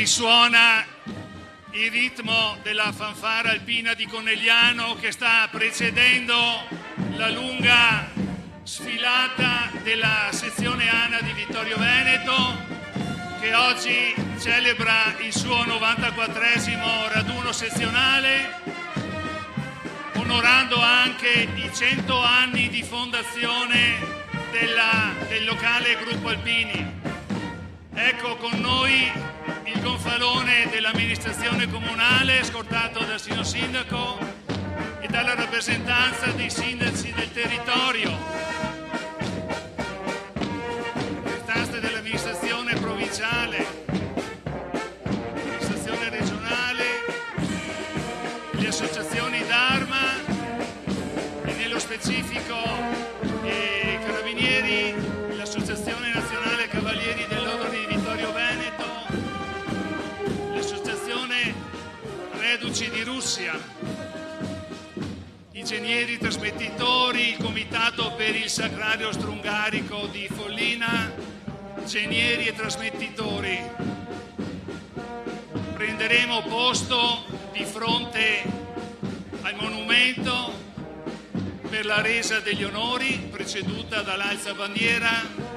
risuona il ritmo della fanfara alpina di Conegliano che sta precedendo la lunga sfilata della sezione ANA di Vittorio Veneto, che oggi celebra il suo 94esimo raduno sezionale, onorando anche i 100 anni di fondazione del locale Gruppo Alpini. Ecco con noi il gonfalone dell'amministrazione comunale, scortato dal signor sindaco e dalla rappresentanza dei sindaci del territorio, rappresentanze dell'amministrazione provinciale, amministrazione regionale, le associazioni d'Arma e nello specifico Carabinieri, l'Associazione Nazionale Cavalieri dell'Ordine di Vittorio Veneto, l'Associazione Reduci di Russia, ingegneri trasmettitori, il Comitato per il Sacrario Strungarico di Follina, ingegneri e trasmettitori. Prenderemo posto di fronte al monumento per la resa degli onori, preceduta dall'alzabandiera.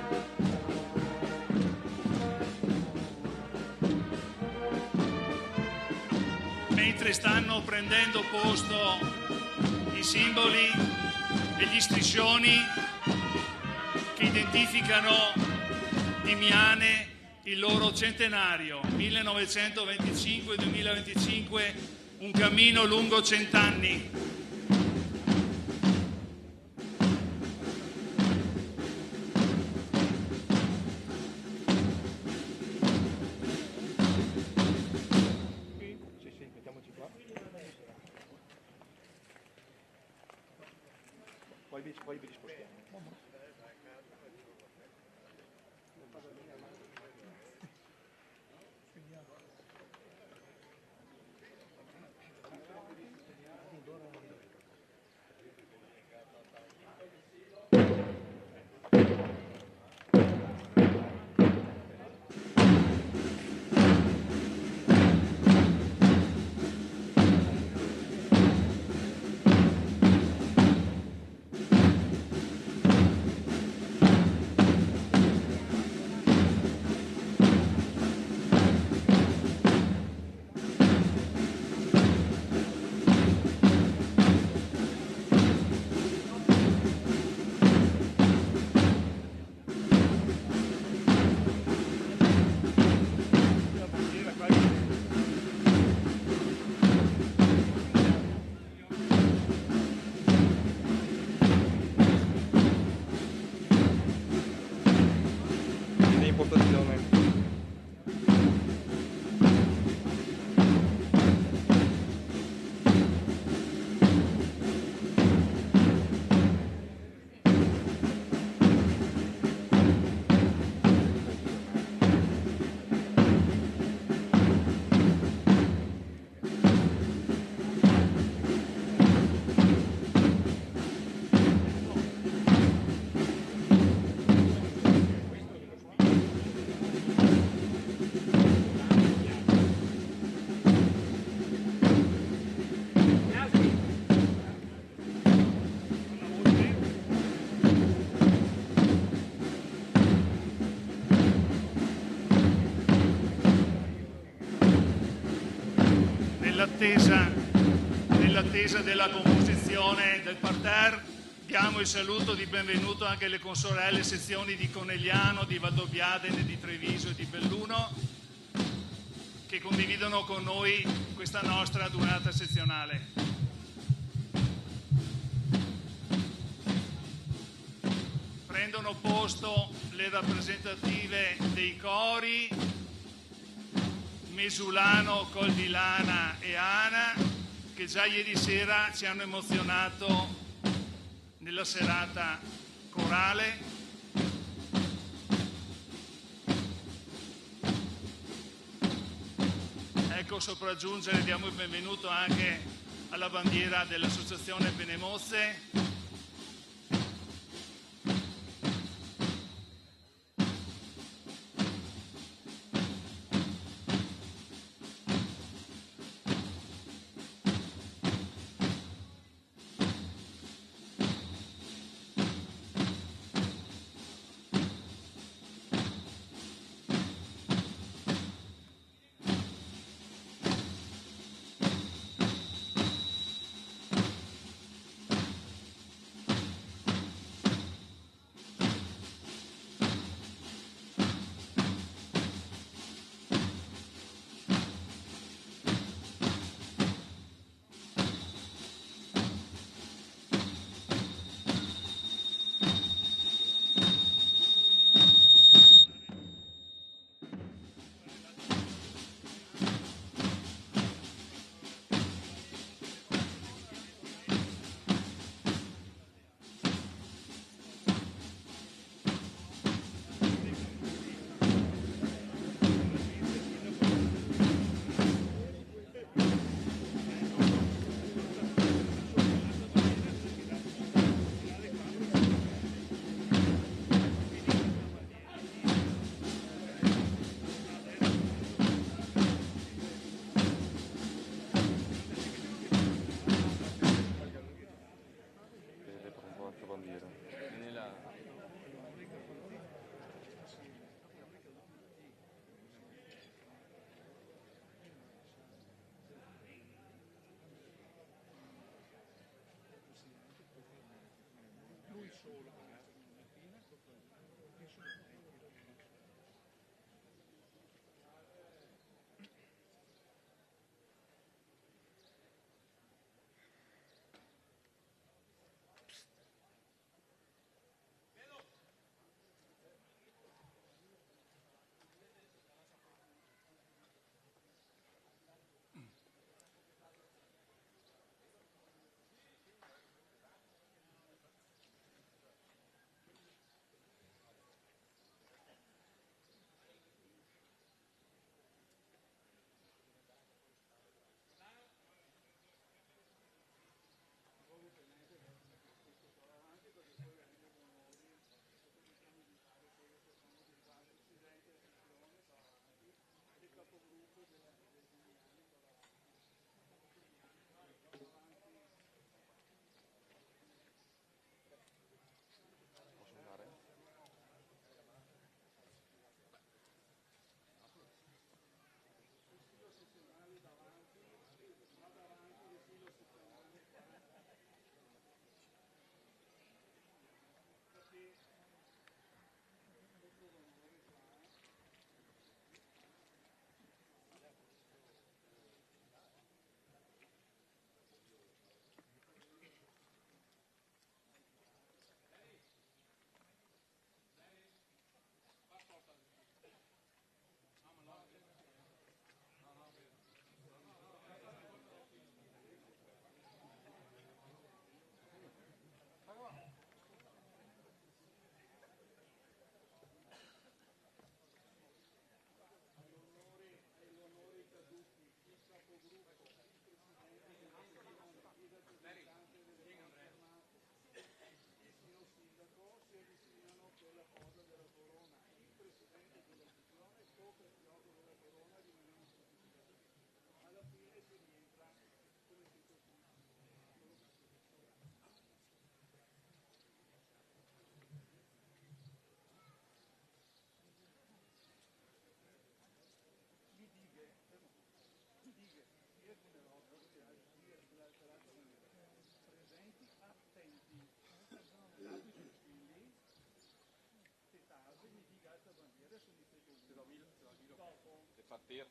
Mentre stanno prendendo posto i simboli e gli striscioni che identificano di Miane il loro centenario, 1925-2025, un cammino lungo 100 anni. Poi vi rispostiamo. Nell'attesa della composizione del parterre, diamo il saluto di benvenuto anche alle consorelle sezioni di Conegliano, di Valdobbiadene, di Treviso e di Belluno, che condividono con noi questa nostra adunata sezionale. Prendono posto le rappresentative dei cori Mesulano, Coldilana e Ana, che già ieri sera ci hanno emozionato nella serata corale. Ecco, sopraggiungere, diamo il benvenuto anche alla bandiera dell'Associazione Penemozze. Partir.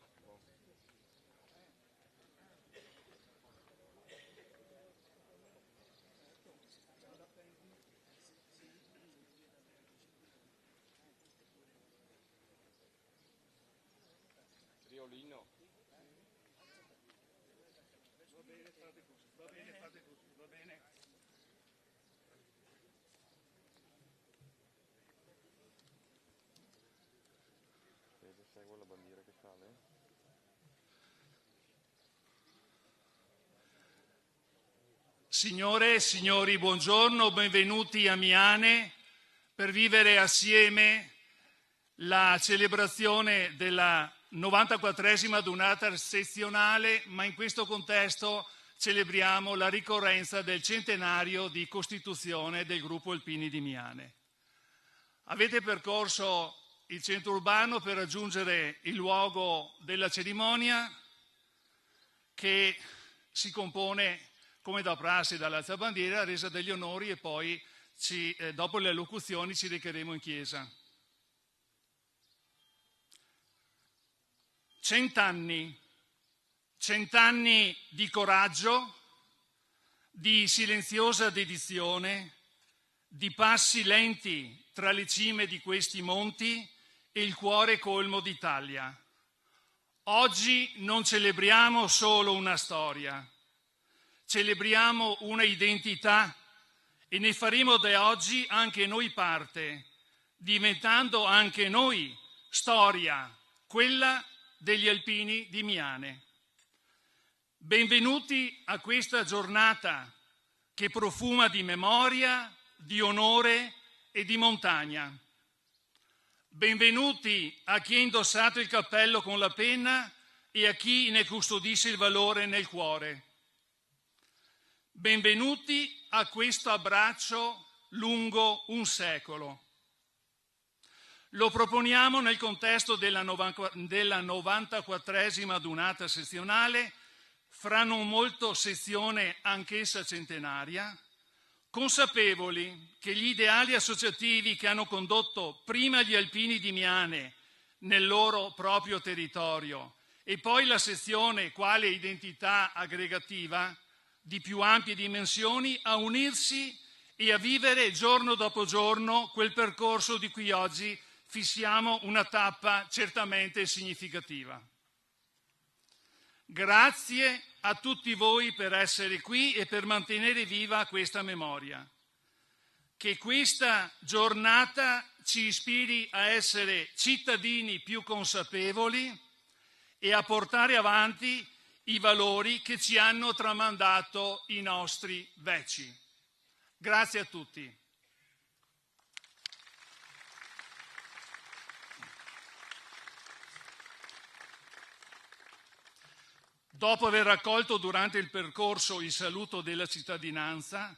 Riolino. Va bene, fate così, va bene. Seguo la bandiera che sale. Signore e signori, buongiorno, benvenuti a Miane per vivere assieme la celebrazione della 94esima adunata sezionale, ma in questo contesto celebriamo la ricorrenza del centenario di costituzione del gruppo Alpini di Miane. Avete percorso il centro urbano per raggiungere il luogo della cerimonia, che si compone, come da prassi, dall'alzabandiera, resa degli onori, e poi dopo le allocuzioni ci recheremo in chiesa. 100 anni di coraggio, di silenziosa dedizione, di passi lenti tra le cime di questi monti e il cuore colmo d'Italia. Oggi non celebriamo solo una storia, celebriamo una identità, e ne faremo da oggi anche noi parte, diventando anche noi storia, quella degli Alpini di Miane. Benvenuti a questa giornata che profuma di memoria, di onore e di montagna. Benvenuti a chi ha indossato il cappello con la penna e a chi ne custodisce il valore nel cuore. Benvenuti a questo abbraccio lungo un secolo. Lo proponiamo nel contesto della 94esima adunata sezionale, fra non molto sezione anch'essa centenaria, consapevoli che gli ideali associativi che hanno condotto prima gli alpini di Miane nel loro proprio territorio e poi la sezione quale identità aggregativa di più ampie dimensioni a unirsi e a vivere giorno dopo giorno quel percorso di cui oggi fissiamo una tappa certamente significativa. Grazie a tutti voi per essere qui e per mantenere viva questa memoria. Che questa giornata ci ispiri a essere cittadini più consapevoli e a portare avanti i valori che ci hanno tramandato i nostri vecchi. Grazie a tutti. Dopo aver raccolto durante il percorso il saluto della cittadinanza,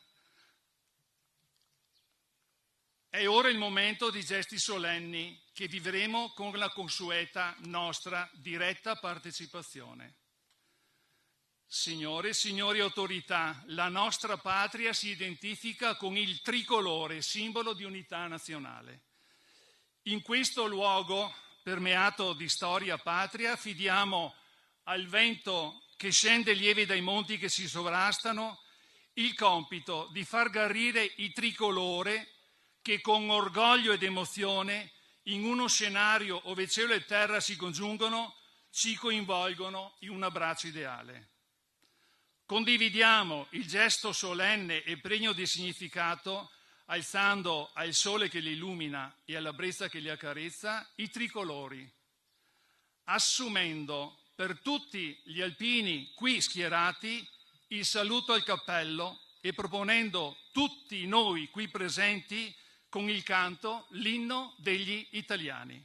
è ora il momento di gesti solenni che vivremo con la consueta nostra diretta partecipazione. Signore e signori autorità, la nostra patria si identifica con il tricolore, simbolo di unità nazionale. In questo luogo, permeato di storia patria, affidiamo al vento che scende lieve dai monti che si sovrastano il compito di far garrire il tricolore che con orgoglio ed emozione in uno scenario dove cielo e terra si congiungono ci coinvolgono in un abbraccio ideale. Condividiamo il gesto solenne e pregno di significato alzando al sole che li illumina e alla brezza che li accarezza i tricolori, assumendo per tutti gli alpini qui schierati il saluto al cappello e proponendo tutti noi qui presenti con il canto l'inno degli italiani.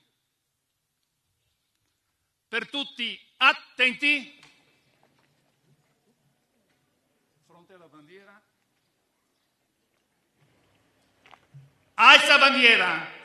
Per tutti attenti, fronte alla bandiera, alza bandiera!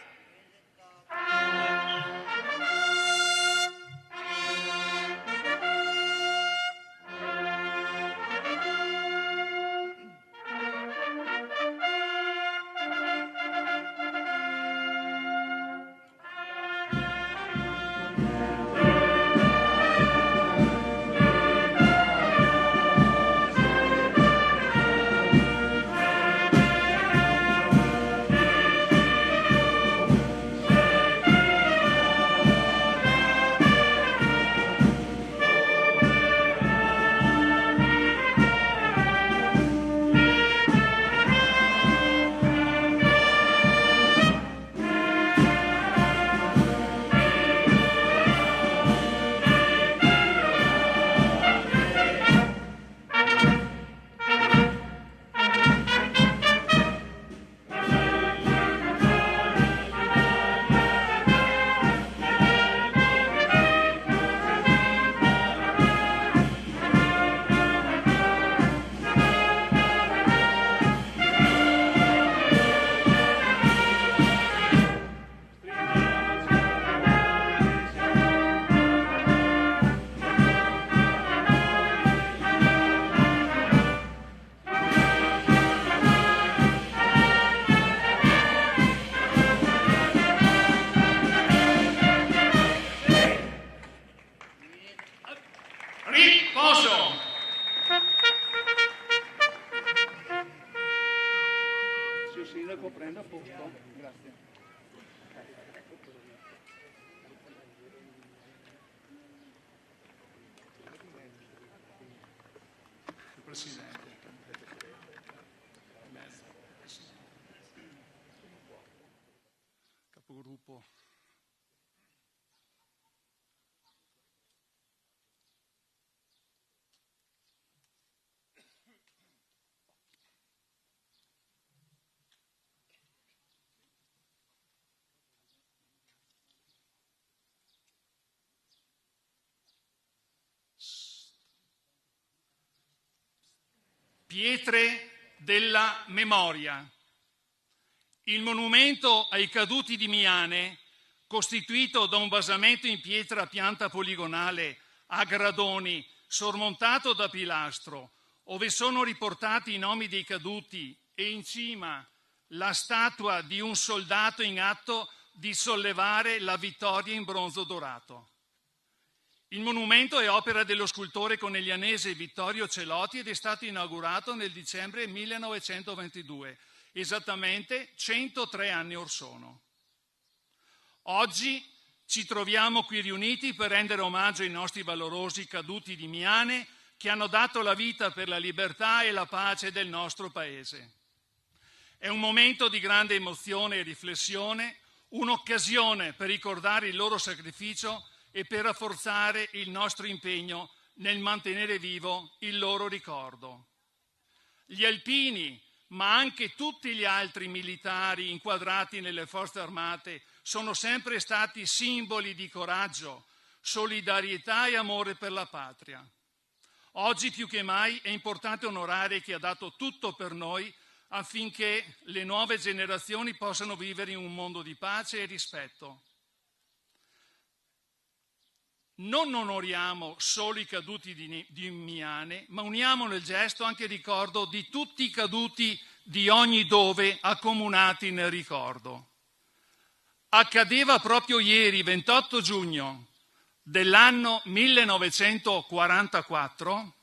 Riposo! Signor Sindaco, prenda posto. Grazie. Il Presidente. Capogruppo. Pietre della memoria. Il monumento ai caduti di Miane, costituito da un basamento in pietra a pianta poligonale a gradoni sormontato da pilastro, ove sono riportati i nomi dei caduti e in cima la statua di un soldato in atto di sollevare la vittoria in bronzo dorato. Il monumento è opera dello scultore coneglianese Vittorio Celotti ed è stato inaugurato nel dicembre 1922, esattamente 103 anni or sono. Oggi ci troviamo qui riuniti per rendere omaggio ai nostri valorosi caduti di Miane che hanno dato la vita per la libertà e la pace del nostro Paese. È un momento di grande emozione e riflessione, un'occasione per ricordare il loro sacrificio e per rafforzare il nostro impegno nel mantenere vivo il loro ricordo. Gli alpini, ma anche tutti gli altri militari inquadrati nelle forze armate, sono sempre stati simboli di coraggio, solidarietà e amore per la patria. Oggi più che mai è importante onorare chi ha dato tutto per noi affinché le nuove generazioni possano vivere in un mondo di pace e rispetto. Non onoriamo solo i caduti di Miane, ma uniamo nel gesto anche il ricordo di tutti i caduti di ogni dove accomunati nel ricordo. Accadeva proprio ieri, 28 giugno dell'anno 1944,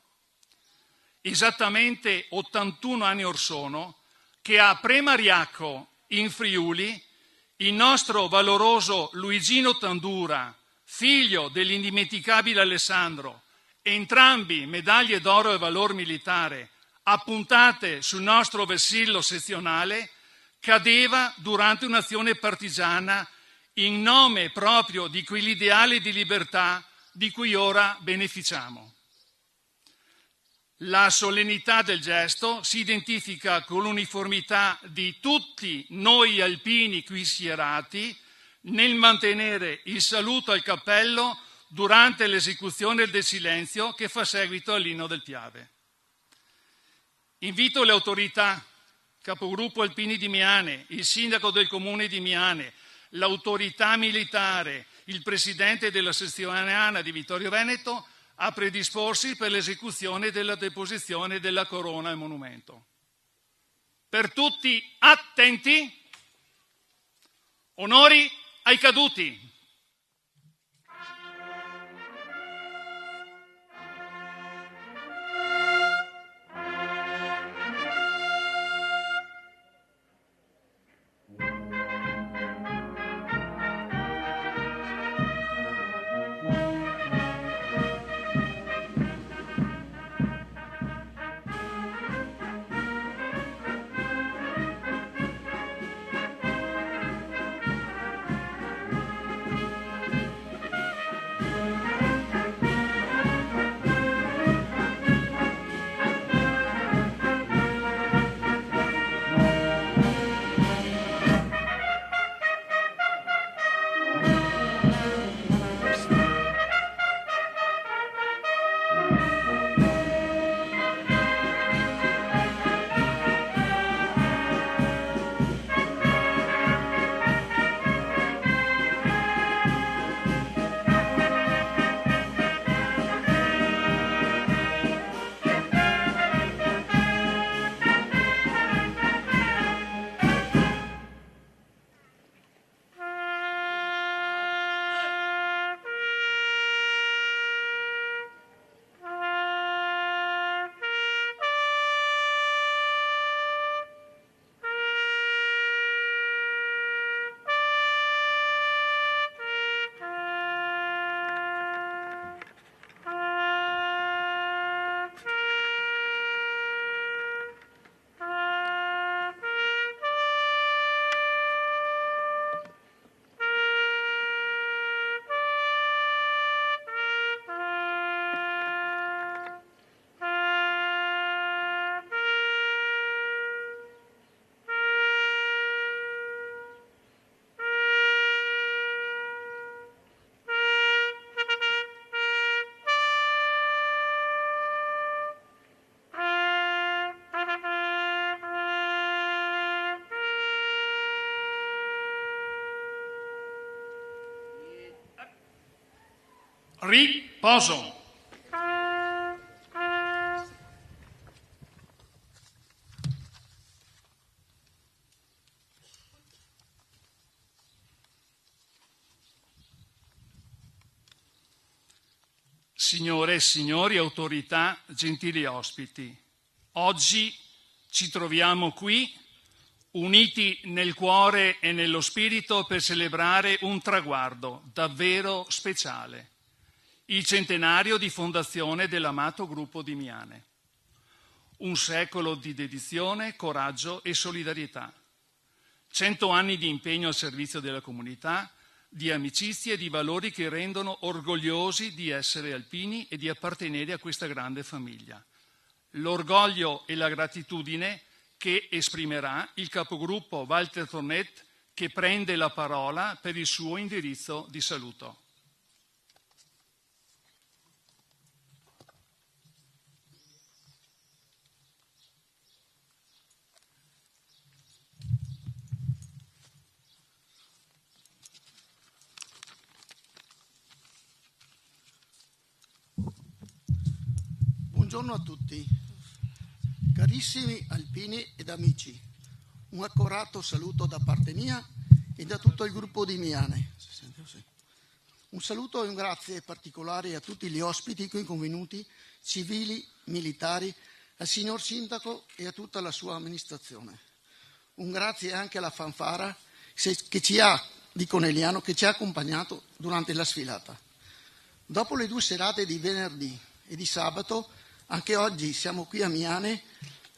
esattamente 81 anni or sono, che a Premariacco, in Friuli, il nostro valoroso Luigino Tandura, figlio dell'indimenticabile Alessandro, entrambi medaglie d'oro e valor militare, appuntate sul nostro vessillo sezionale, cadeva durante un'azione partigiana in nome proprio di quell'ideale di libertà di cui ora beneficiamo. La solennità del gesto si identifica con l'uniformità di tutti noi alpini qui schierati nel mantenere il saluto al cappello durante l'esecuzione del silenzio che fa seguito all'inno del Piave. Invito le autorità, capogruppo alpini di Miane, il sindaco del comune di Miane, l'autorità militare, il presidente della sezione ANA di Vittorio Veneto a predisporsi per l'esecuzione della deposizione della corona al monumento. Per tutti attenti, onori ai caduti. Riposo. Signore e signori, autorità, gentili ospiti, oggi ci troviamo qui, uniti nel cuore e nello spirito per celebrare un traguardo davvero speciale, il centenario di fondazione dell'amato gruppo di Miane. Un secolo di dedizione, coraggio e solidarietà. 100 anni di impegno al servizio della comunità, di amicizie e di valori che rendono orgogliosi di essere alpini e di appartenere a questa grande famiglia. L'orgoglio e la gratitudine che esprimerà il capogruppo Walter Tornet, che prende la parola per il suo indirizzo di saluto. Buongiorno a tutti, carissimi alpini ed amici, un accorato saluto da parte mia e da tutto il gruppo di Miane. Un saluto e un grazie particolare a tutti gli ospiti qui convenuti, civili, militari, al signor Sindaco e a tutta la sua amministrazione. Un grazie anche alla fanfara di Conegliano che ci ha accompagnato durante la sfilata. Dopo le 2 serate di venerdì e di sabato, anche oggi siamo qui a Miane,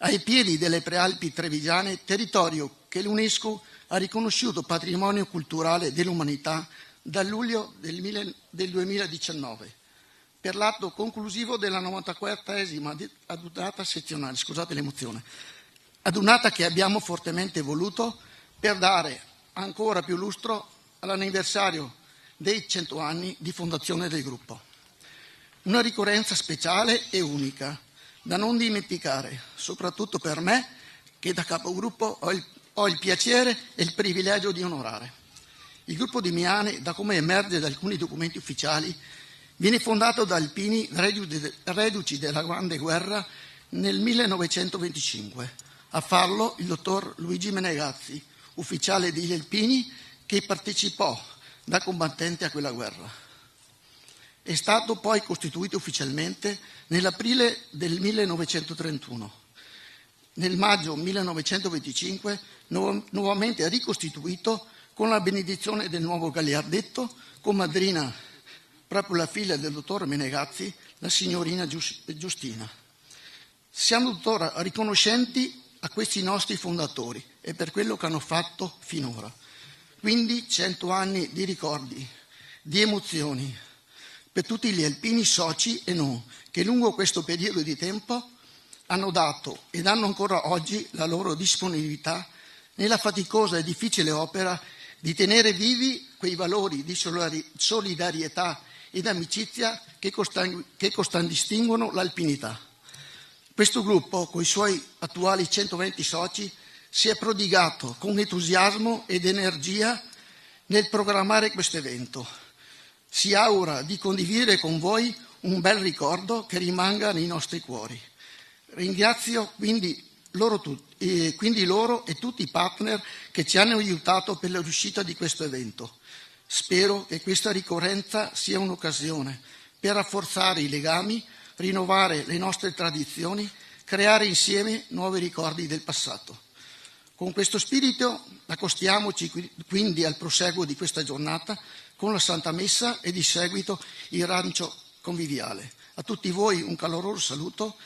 ai piedi delle Prealpi Trevigiane, territorio che l'UNESCO ha riconosciuto patrimonio culturale dell'umanità dal luglio del 2019, per l'atto conclusivo della 94esima adunata sezionale, scusate l'emozione, adunata che abbiamo fortemente voluto per dare ancora più lustro all'anniversario dei 100 anni di fondazione del gruppo. Una ricorrenza speciale e unica, da non dimenticare, soprattutto per me, che da capogruppo ho il piacere e il privilegio di onorare. Il gruppo di Miane, da come emerge da alcuni documenti ufficiali, viene fondato da alpini reduci della Grande Guerra nel 1925. A farlo il dottor Luigi Menegazzi, ufficiale degli alpini che partecipò da combattente a quella guerra. È stato poi costituito ufficialmente nell'aprile del 1931. Nel maggio 1925 nuovamente ricostituito con la benedizione del nuovo gagliardetto, con madrina proprio la figlia del dottor Menegazzi, la signorina Giustina. Siamo tuttora riconoscenti a questi nostri fondatori e per quello che hanno fatto finora. Quindi 100 anni di ricordi, di emozioni, per tutti gli alpini soci e non, che lungo questo periodo di tempo hanno dato e danno ancora oggi la loro disponibilità nella faticosa e difficile opera di tenere vivi quei valori di solidarietà ed amicizia che contraddistinguono l'alpinità. Questo gruppo, con i suoi attuali 120 soci, si è prodigato con entusiasmo ed energia nel programmare questo evento. Si augura di condividere con voi un bel ricordo che rimanga nei nostri cuori. Ringrazio quindi loro e tutti i partner che ci hanno aiutato per la riuscita di questo evento. Spero che questa ricorrenza sia un'occasione per rafforzare i legami, rinnovare le nostre tradizioni, creare insieme nuovi ricordi del passato. Con questo spirito accostiamoci quindi al proseguo di questa giornata con la Santa Messa e di seguito il rancio conviviale. A tutti voi un caloroso saluto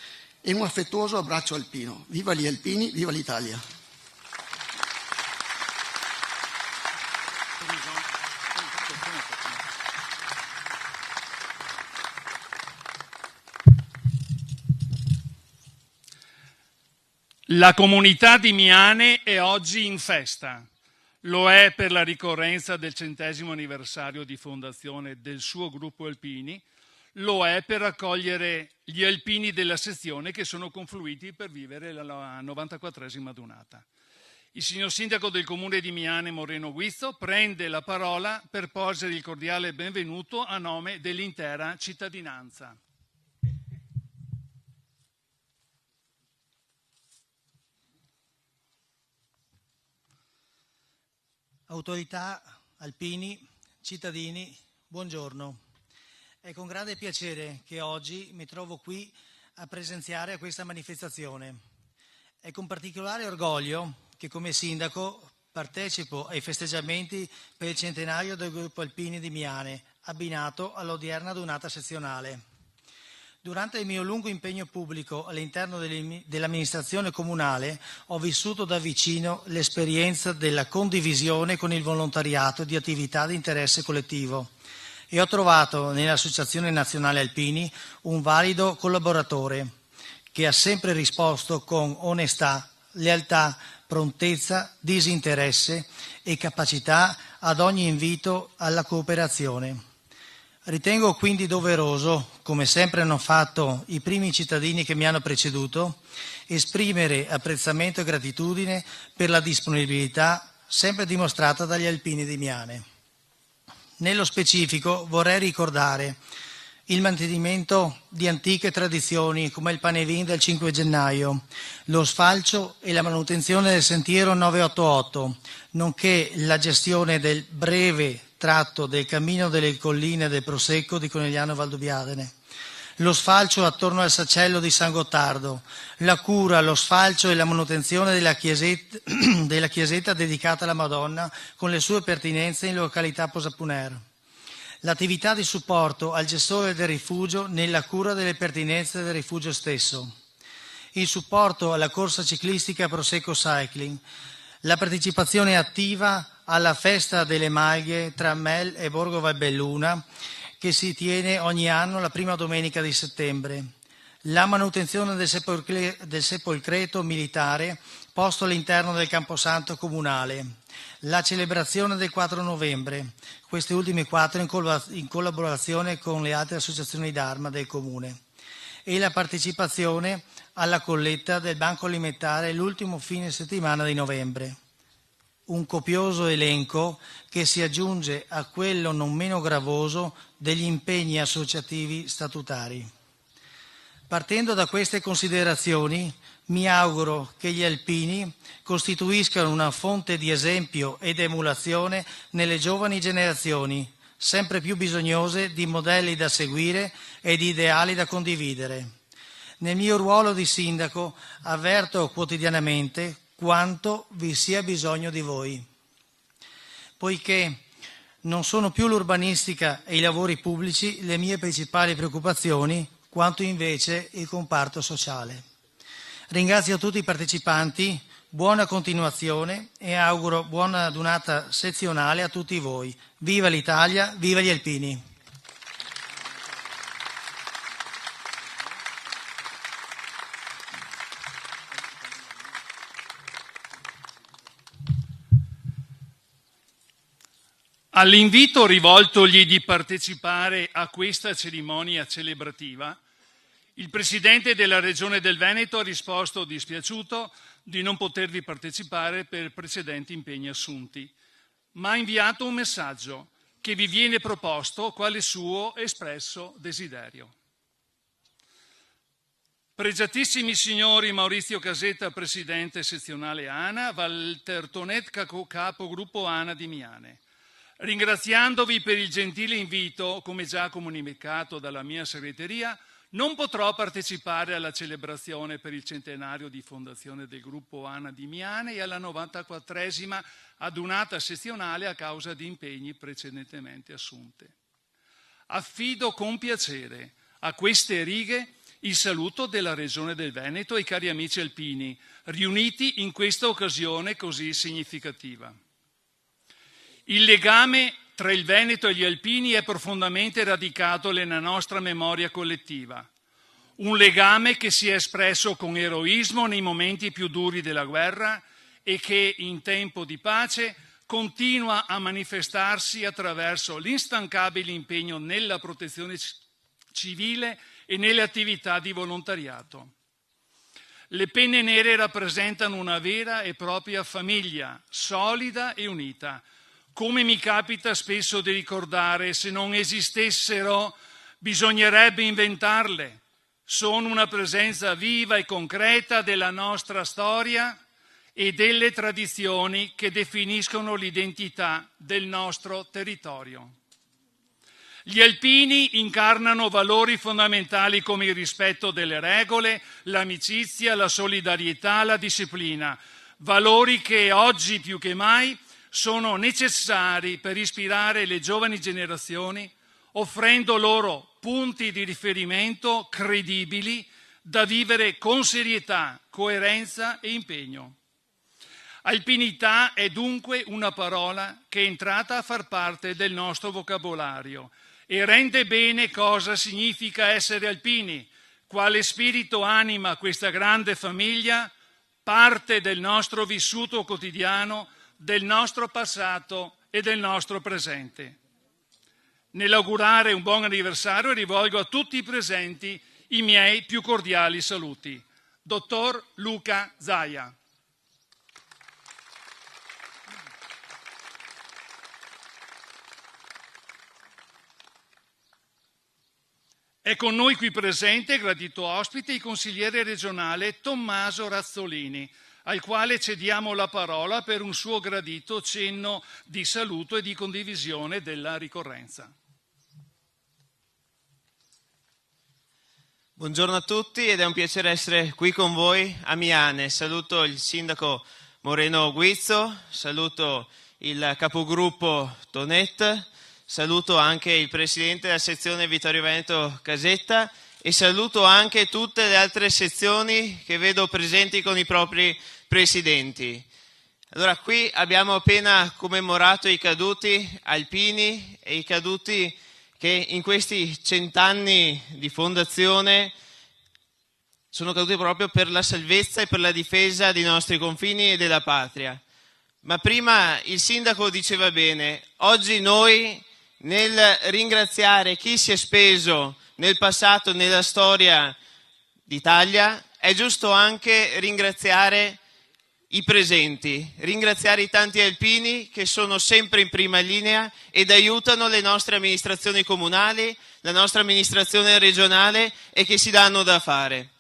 e un affettuoso abbraccio alpino. Viva gli alpini, viva l'Italia! La comunità di Miane è oggi in festa. Lo è per la ricorrenza del 100° anniversario di fondazione del suo gruppo alpini, lo è per accogliere gli alpini della sezione che sono confluiti per vivere la 94esima adunata. Il signor Sindaco del Comune di Miane, Moreno Guizzo, prende la parola per porgere il cordiale benvenuto a nome dell'intera cittadinanza. Autorità, alpini, cittadini, buongiorno. È con grande piacere che oggi mi trovo qui a presenziare a questa manifestazione. È con particolare orgoglio che come sindaco partecipo ai festeggiamenti per il centenario del gruppo Alpini di Miane, abbinato all'odierna adunata sezionale. Durante il mio lungo impegno pubblico all'interno dell'amministrazione comunale ho vissuto da vicino l'esperienza della condivisione con il volontariato di attività di interesse collettivo e ho trovato nell'Associazione Nazionale Alpini un valido collaboratore che ha sempre risposto con onestà, lealtà, prontezza, disinteresse e capacità ad ogni invito alla cooperazione. Ritengo quindi doveroso, come sempre hanno fatto i primi cittadini che mi hanno preceduto, esprimere apprezzamento e gratitudine per la disponibilità sempre dimostrata dagli alpini di Miane. Nello specifico vorrei ricordare il mantenimento di antiche tradizioni come il Panevin del 5 gennaio, lo sfalcio e la manutenzione del sentiero 988, nonché la gestione del breve tratto del cammino delle colline del Prosecco di Conegliano Valdobbiadene, lo sfalcio attorno al Sacello di San Gottardo, la cura, lo sfalcio e la manutenzione della chiesetta dedicata alla Madonna con le sue pertinenze in località Posapuner, l'attività di supporto al gestore del rifugio nella cura delle pertinenze del rifugio stesso, il supporto alla corsa ciclistica Prosecco Cycling, la partecipazione attiva alla festa delle maglie tra Mel e Borgo Valbelluna che si tiene ogni anno la prima domenica di settembre, la manutenzione del sepolcreto militare posto all'interno del Camposanto comunale, la celebrazione del 4 novembre, queste ultime 4 in collaborazione con le altre associazioni d'Arma del Comune, e la partecipazione alla colletta del Banco Alimentare l'ultimo fine settimana di novembre. Un copioso elenco che si aggiunge a quello non meno gravoso degli impegni associativi statutari. Partendo da queste considerazioni, mi auguro che gli alpini costituiscano una fonte di esempio ed emulazione nelle giovani generazioni, sempre più bisognose di modelli da seguire e di ideali da condividere. Nel mio ruolo di sindaco avverto quotidianamente quanto vi sia bisogno di voi, poiché non sono più l'urbanistica e i lavori pubblici le mie principali preoccupazioni, quanto invece il comparto sociale. Ringrazio tutti i partecipanti, buona continuazione e auguro buona adunata sezionale a tutti voi. Viva l'Italia, viva gli alpini! All'invito rivoltogli di partecipare a questa cerimonia celebrativa, il Presidente della Regione del Veneto ha risposto dispiaciuto di non potervi partecipare per precedenti impegni assunti, ma ha inviato un messaggio che vi viene proposto quale suo espresso desiderio. Pregiatissimi signori Maurizio Casetta, Presidente Sezionale ANA, Walter Tonet, Capogruppo ANA di Miane, ringraziandovi per il gentile invito, come già comunicato dalla mia segreteria, non potrò partecipare alla celebrazione per il centenario di fondazione del gruppo ANA di Miane e alla 94esima adunata sezionale a causa di impegni precedentemente assunte. Affido con piacere a queste righe il saluto della Regione del Veneto ai cari amici alpini, riuniti in questa occasione così significativa. Il legame tra il Veneto e gli alpini è profondamente radicato nella nostra memoria collettiva. Un legame che si è espresso con eroismo nei momenti più duri della guerra e che in tempo di pace continua a manifestarsi attraverso l'instancabile impegno nella protezione civile e nelle attività di volontariato. Le penne nere rappresentano una vera e propria famiglia, solida e unita. Come mi capita spesso di ricordare, se non esistessero bisognerebbe inventarle. Sono una presenza viva e concreta della nostra storia e delle tradizioni che definiscono l'identità del nostro territorio. Gli alpini incarnano valori fondamentali come il rispetto delle regole, l'amicizia, la solidarietà, la disciplina, valori che oggi più che mai sono necessari per ispirare le giovani generazioni, offrendo loro punti di riferimento credibili da vivere con serietà, coerenza e impegno. Alpinità è dunque una parola che è entrata a far parte del nostro vocabolario e rende bene cosa significa essere alpini, quale spirito anima questa grande famiglia, parte del nostro vissuto quotidiano, del nostro passato e del nostro presente. Nell'augurare un buon anniversario rivolgo a tutti i presenti i miei più cordiali saluti. Dottor Luca Zaia. È con noi qui presente, gradito ospite, il consigliere regionale Tommaso Razzolini, al quale cediamo la parola per un suo gradito cenno di saluto e di condivisione della ricorrenza. Buongiorno a tutti ed è un piacere essere qui con voi a Miane. Saluto il sindaco Moreno Guizzo, saluto il capogruppo Tonet, saluto anche il presidente della sezione Vittorio Veneto Casetta e saluto anche tutte le altre sezioni che vedo presenti con i propri presidenti. Allora, qui abbiamo appena commemorato i caduti alpini e i caduti che in questi 100 anni di fondazione sono caduti proprio per la salvezza e per la difesa dei nostri confini e della patria. Ma prima il sindaco diceva bene, oggi noi nel ringraziare chi si è speso nel passato, nella storia d'Italia, è giusto anche ringraziare i presenti, ringraziare i tanti alpini che sono sempre in prima linea ed aiutano le nostre amministrazioni comunali, la nostra amministrazione regionale e che si danno da fare.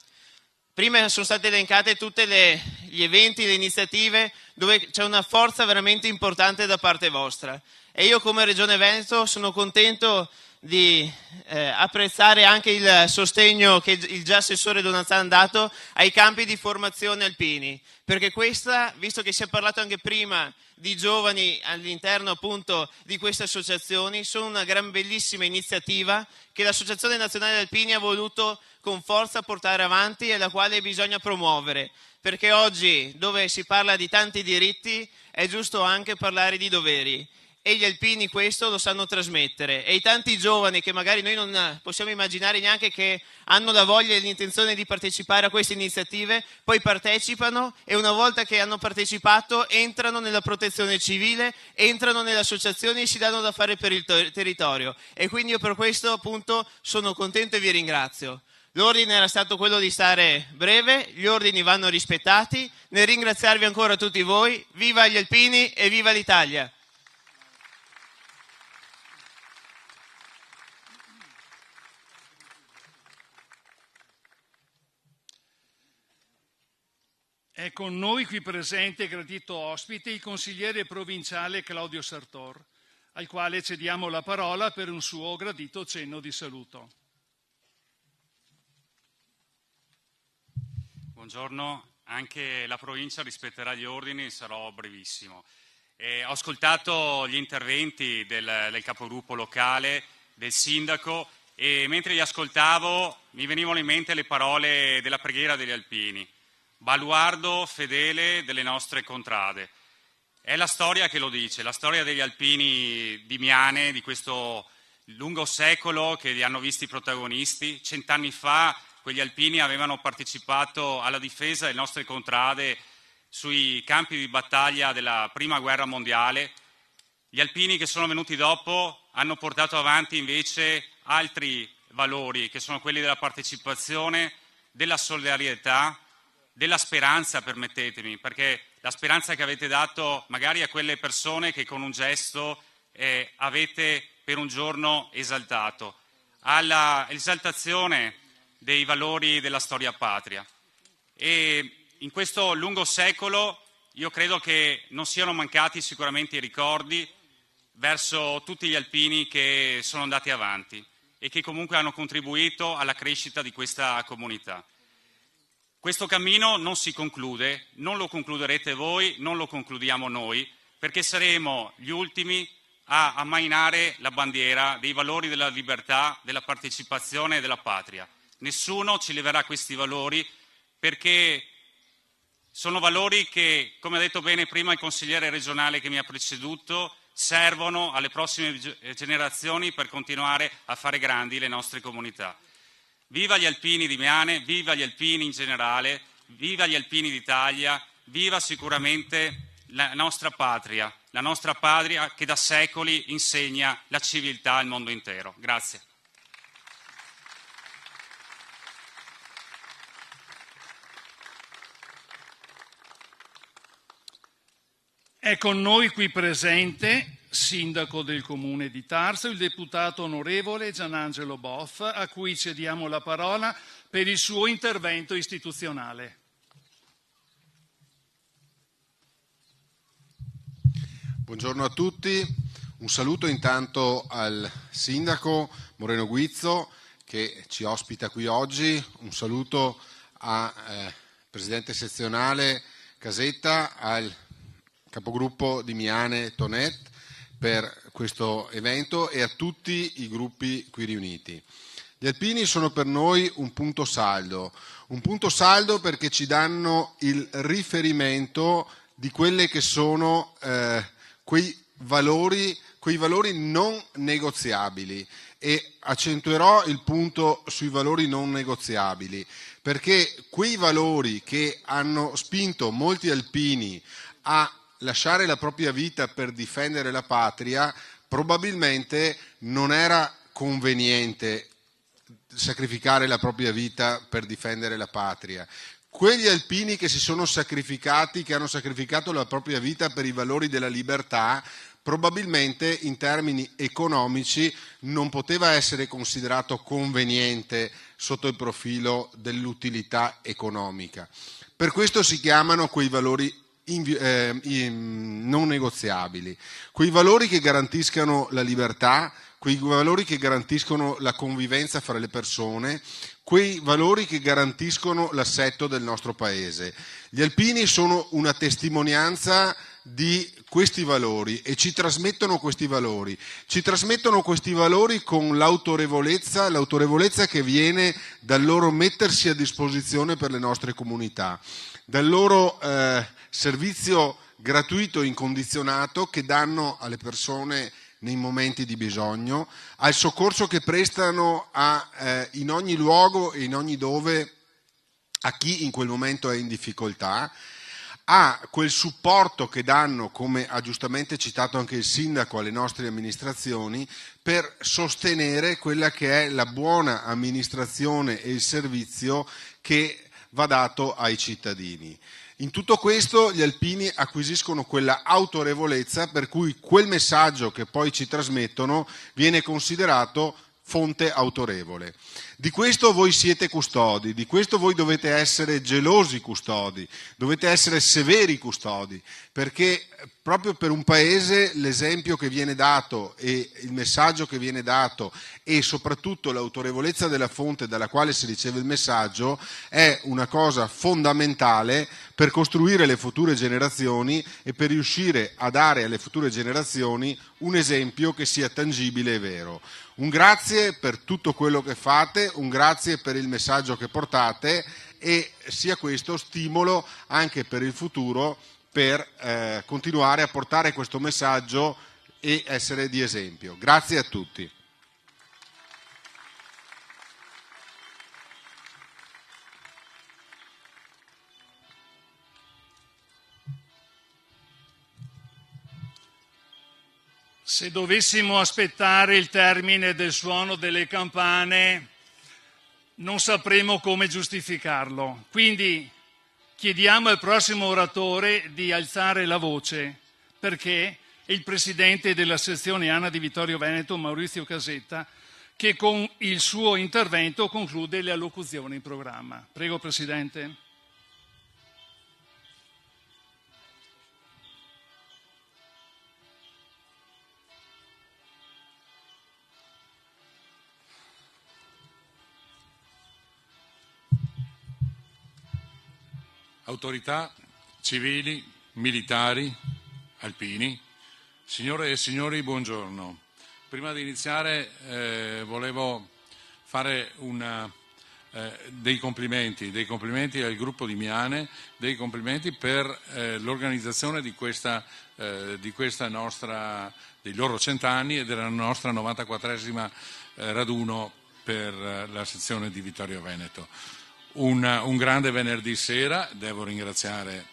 Prima sono state elencate tutti gli eventi, le iniziative dove c'è una forza veramente importante da parte vostra. E io come Regione Veneto sono contento di apprezzare anche il sostegno che il già assessore Donanzano ha dato ai campi di formazione alpini, perché questa, visto che si è parlato anche prima di giovani all'interno appunto di queste associazioni, sono una gran bellissima iniziativa che l'Associazione Nazionale Alpini ha voluto con forza portare avanti e la quale bisogna promuovere, perché oggi dove si parla di tanti diritti è giusto anche parlare di doveri. E gli alpini questo lo sanno trasmettere e i tanti giovani che magari noi non possiamo immaginare neanche che hanno la voglia e l'intenzione di partecipare a queste iniziative, poi partecipano e una volta che hanno partecipato entrano nella protezione civile, entrano nelle associazioni e si danno da fare per il territorio. E quindi io per questo appunto sono contento e vi ringrazio. L'ordine era stato quello di stare breve, gli ordini vanno rispettati, nel ringraziarvi ancora tutti voi, viva gli alpini e viva l'Italia! È con noi qui presente e gradito ospite il consigliere provinciale Claudio Sartor, al quale cediamo la parola per un suo gradito cenno di saluto. Buongiorno, anche la provincia rispetterà gli ordini, sarò brevissimo. Ho ascoltato gli interventi del capogruppo locale, del sindaco e mentre li ascoltavo mi venivano in mente le parole della preghiera degli alpini. Baluardo fedele delle nostre contrade. È la storia che lo dice, la storia degli alpini di Miane, di questo lungo secolo che li hanno visti protagonisti. 100 anni fa quegli alpini avevano partecipato alla difesa delle nostre contrade sui campi di battaglia della Prima Guerra Mondiale. Gli alpini che sono venuti dopo hanno portato avanti invece altri valori che sono quelli della partecipazione, della solidarietà, della speranza, permettetemi, perché la speranza che avete dato magari a quelle persone che con un gesto avete per un giorno esaltato, alla esaltazione dei valori della storia patria. E in questo lungo secolo io credo che non siano mancati sicuramente i ricordi, verso tutti gli alpini che sono andati avanti e che comunque hanno contribuito alla crescita di questa comunità. Questo cammino non si conclude, non lo concluderete voi, non lo concludiamo noi, perché saremo gli ultimi a ammainare la bandiera dei valori della libertà, della partecipazione e della patria. Nessuno ci leverà questi valori, perché sono valori che, come ha detto bene prima il consigliere regionale che mi ha preceduto, servono alle prossime generazioni per continuare a fare grandi le nostre comunità. Viva gli alpini di Miane, viva gli alpini in generale, viva gli alpini d'Italia, viva sicuramente la nostra patria che da secoli insegna la civiltà al mondo intero. Grazie. È con noi qui presente, sindaco del comune di Tarso, il deputato onorevole Gianangelo Boff, a cui cediamo la parola per il suo intervento istituzionale. Buongiorno a tutti, un saluto intanto al sindaco Moreno Guizzo che ci ospita qui oggi, un saluto al presidente sezionale Casetta, al capogruppo di Miane Tonet per questo evento e a tutti i gruppi qui riuniti. Gli alpini sono per noi un punto saldo perché ci danno il riferimento di quelle che sono quei valori non negoziabili, e accentuerò il punto sui valori non negoziabili, perché quei valori che hanno spinto molti alpini a lasciare la propria vita per difendere la patria, probabilmente non era conveniente sacrificare la propria vita per difendere la patria. Quegli alpini che si sono sacrificati, che hanno sacrificato la propria vita per i valori della libertà, probabilmente in termini economici non poteva essere considerato conveniente sotto il profilo dell'utilità economica. Per questo si chiamano quei valori non negoziabili, quei valori che garantiscano la libertà, quei valori che garantiscono la convivenza fra le persone, quei valori che garantiscono l'assetto del nostro paese. Gli alpini sono una testimonianza di questi valori e ci trasmettono questi valori. Ci trasmettono questi valori con l'autorevolezza che viene dal loro mettersi a disposizione per le nostre comunità, dal loro servizio gratuito e incondizionato che danno alle persone nei momenti di bisogno, al soccorso che prestano in ogni luogo e in ogni dove a chi in quel momento è in difficoltà, a quel supporto che danno, come ha giustamente citato anche il sindaco, alle nostre amministrazioni per sostenere quella che è la buona amministrazione e il servizio che va dato ai cittadini. In tutto questo gli alpini acquisiscono quella autorevolezza per cui quel messaggio che poi ci trasmettono viene considerato fonte autorevole. Di questo voi siete custodi, di questo voi dovete essere gelosi custodi, dovete essere severi custodi, perché proprio per un paese l'esempio che viene dato e il messaggio che viene dato e soprattutto l'autorevolezza della fonte dalla quale si riceve il messaggio è una cosa fondamentale per costruire le future generazioni e per riuscire a dare alle future generazioni un esempio che sia tangibile e vero. Un grazie per tutto quello che fate, un grazie per il messaggio che portate e sia questo stimolo anche per il futuro per continuare a portare questo messaggio e essere di esempio. Grazie a tutti. Se dovessimo aspettare il termine del suono delle campane, non sapremo come giustificarlo. Quindi chiediamo al prossimo oratore di alzare la voce, perché è il presidente della sezione ANA di Vittorio Veneto, Maurizio Casetta, che con il suo intervento conclude le allocuzioni in programma. Prego, Presidente. autorità civili, militari, alpini, signore e signori, buongiorno. Prima di iniziare volevo fare dei complimenti al gruppo di Miane, dei complimenti per l'organizzazione dei loro 100 anni e della nostra 94esima raduno per la sezione di Vittorio Veneto. Un grande venerdì sera, devo ringraziare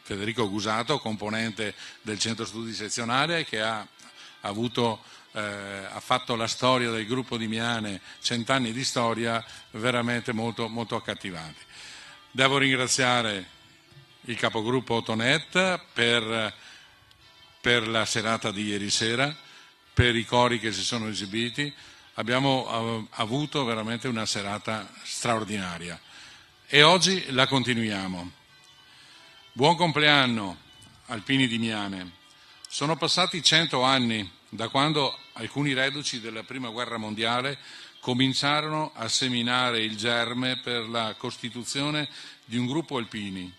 Federico Gusato, componente del centro studi sezionale, che ha fatto la storia del gruppo di Miane, 100 anni di storia veramente molto, molto accattivanti. Devo ringraziare il capogruppo Tonet per la serata di ieri sera, per i cori che si sono esibiti. Abbiamo avuto veramente una serata straordinaria e oggi la continuiamo. Buon compleanno, alpini di Miane. Sono passati 100 anni da quando alcuni reduci della Prima Guerra Mondiale cominciarono a seminare il germe per la costituzione di un gruppo alpini,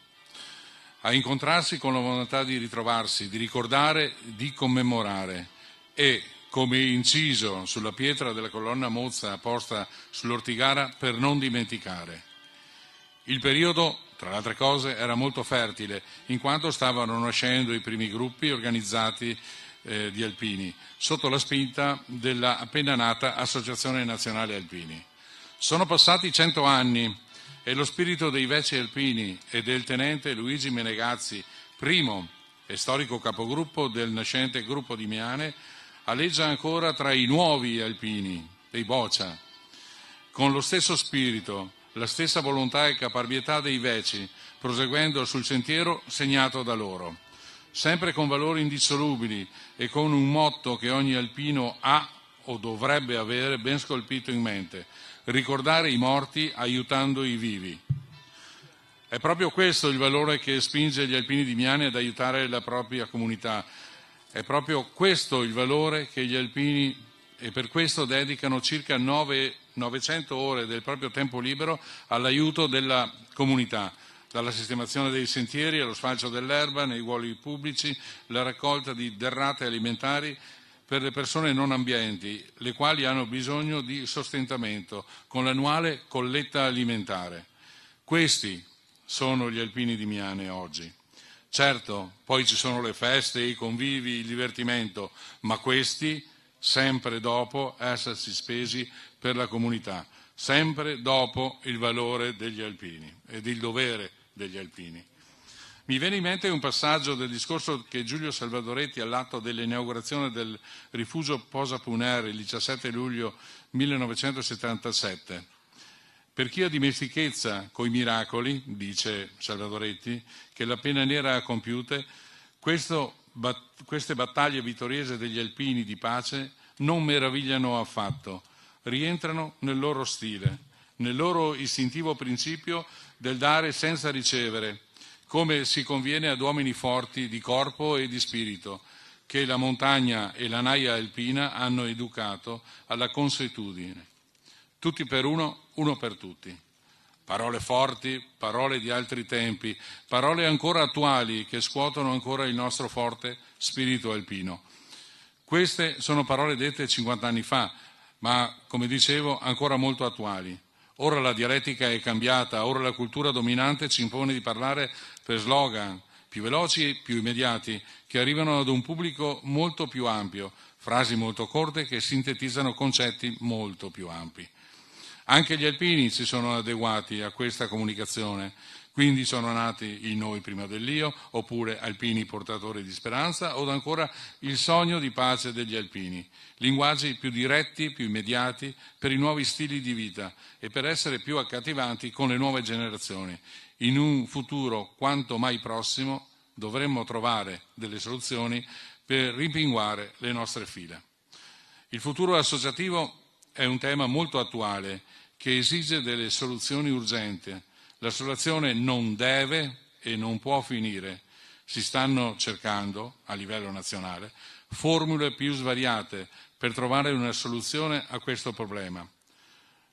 a incontrarsi con la volontà di ritrovarsi, di ricordare, di commemorare e, come inciso sulla pietra della colonna mozza posta sull'Ortigara, per non dimenticare. Il periodo, tra le altre cose, era molto fertile, in quanto stavano nascendo i primi gruppi organizzati di alpini, sotto la spinta della appena nata Associazione Nazionale Alpini. Sono passati 100 anni e lo spirito dei vecchi alpini e del tenente Luigi Menegazzi, primo e storico capogruppo del nascente gruppo di Miane, aleggia ancora tra i nuovi alpini, dei Boccia, con lo stesso spirito, la stessa volontà e caparbietà dei vecchi, proseguendo sul sentiero segnato da loro. Sempre con valori indissolubili e con un motto che ogni alpino ha o dovrebbe avere ben scolpito in mente: ricordare i morti aiutando i vivi. È proprio questo il valore che spinge gli alpini di Miane ad aiutare la propria comunità. È proprio questo il valore che gli alpini, e per questo dedicano circa 900 ore del proprio tempo libero all'aiuto della comunità. Dalla sistemazione dei sentieri allo sfalcio dell'erba nei luoghi pubblici, la raccolta di derrate alimentari per le persone non ambienti, le quali hanno bisogno di sostentamento, con l'annuale colletta alimentare. Questi sono gli alpini di Miane oggi. Certo, poi ci sono le feste, i convivi, il divertimento, ma questi sempre dopo essersi spesi per la comunità, sempre dopo il valore degli alpini ed il dovere degli alpini. Mi viene in mente un passaggio del discorso che Giulio Salvadoretti, all'atto dell'inaugurazione del rifugio Posa Puner il 17 luglio 1977. Per chi ha dimestichezza coi miracoli, dice Salvadoretti, che la penna nera ha compiute, queste battaglie vittoriose degli alpini di pace non meravigliano affatto, rientrano nel loro stile, nel loro istintivo principio del dare senza ricevere, come si conviene ad uomini forti di corpo e di spirito, che la montagna e la naia alpina hanno educato alla consuetudine. Tutti per uno, uno per tutti. Parole forti, parole di altri tempi, parole ancora attuali che scuotono ancora il nostro forte spirito alpino. Queste sono parole dette 50 anni fa, ma, come dicevo, ancora molto attuali. Ora la dialettica è cambiata, ora la cultura dominante ci impone di parlare per slogan più veloci e più immediati, che arrivano ad un pubblico molto più ampio, frasi molto corte che sintetizzano concetti molto più ampi. Anche gli alpini si sono adeguati a questa comunicazione, quindi sono nati il Noi prima dell'Io, oppure Alpini portatori di speranza, o ancora il sogno di pace degli alpini, linguaggi più diretti, più immediati per i nuovi stili di vita e per essere più accattivanti con le nuove generazioni. In un futuro quanto mai prossimo dovremmo trovare delle soluzioni per rimpinguare le nostre fila. Il futuro associativo è un tema molto attuale che esige delle soluzioni urgenti. L'associazione non deve e non può finire. Si stanno cercando, a livello nazionale, formule più svariate per trovare una soluzione a questo problema.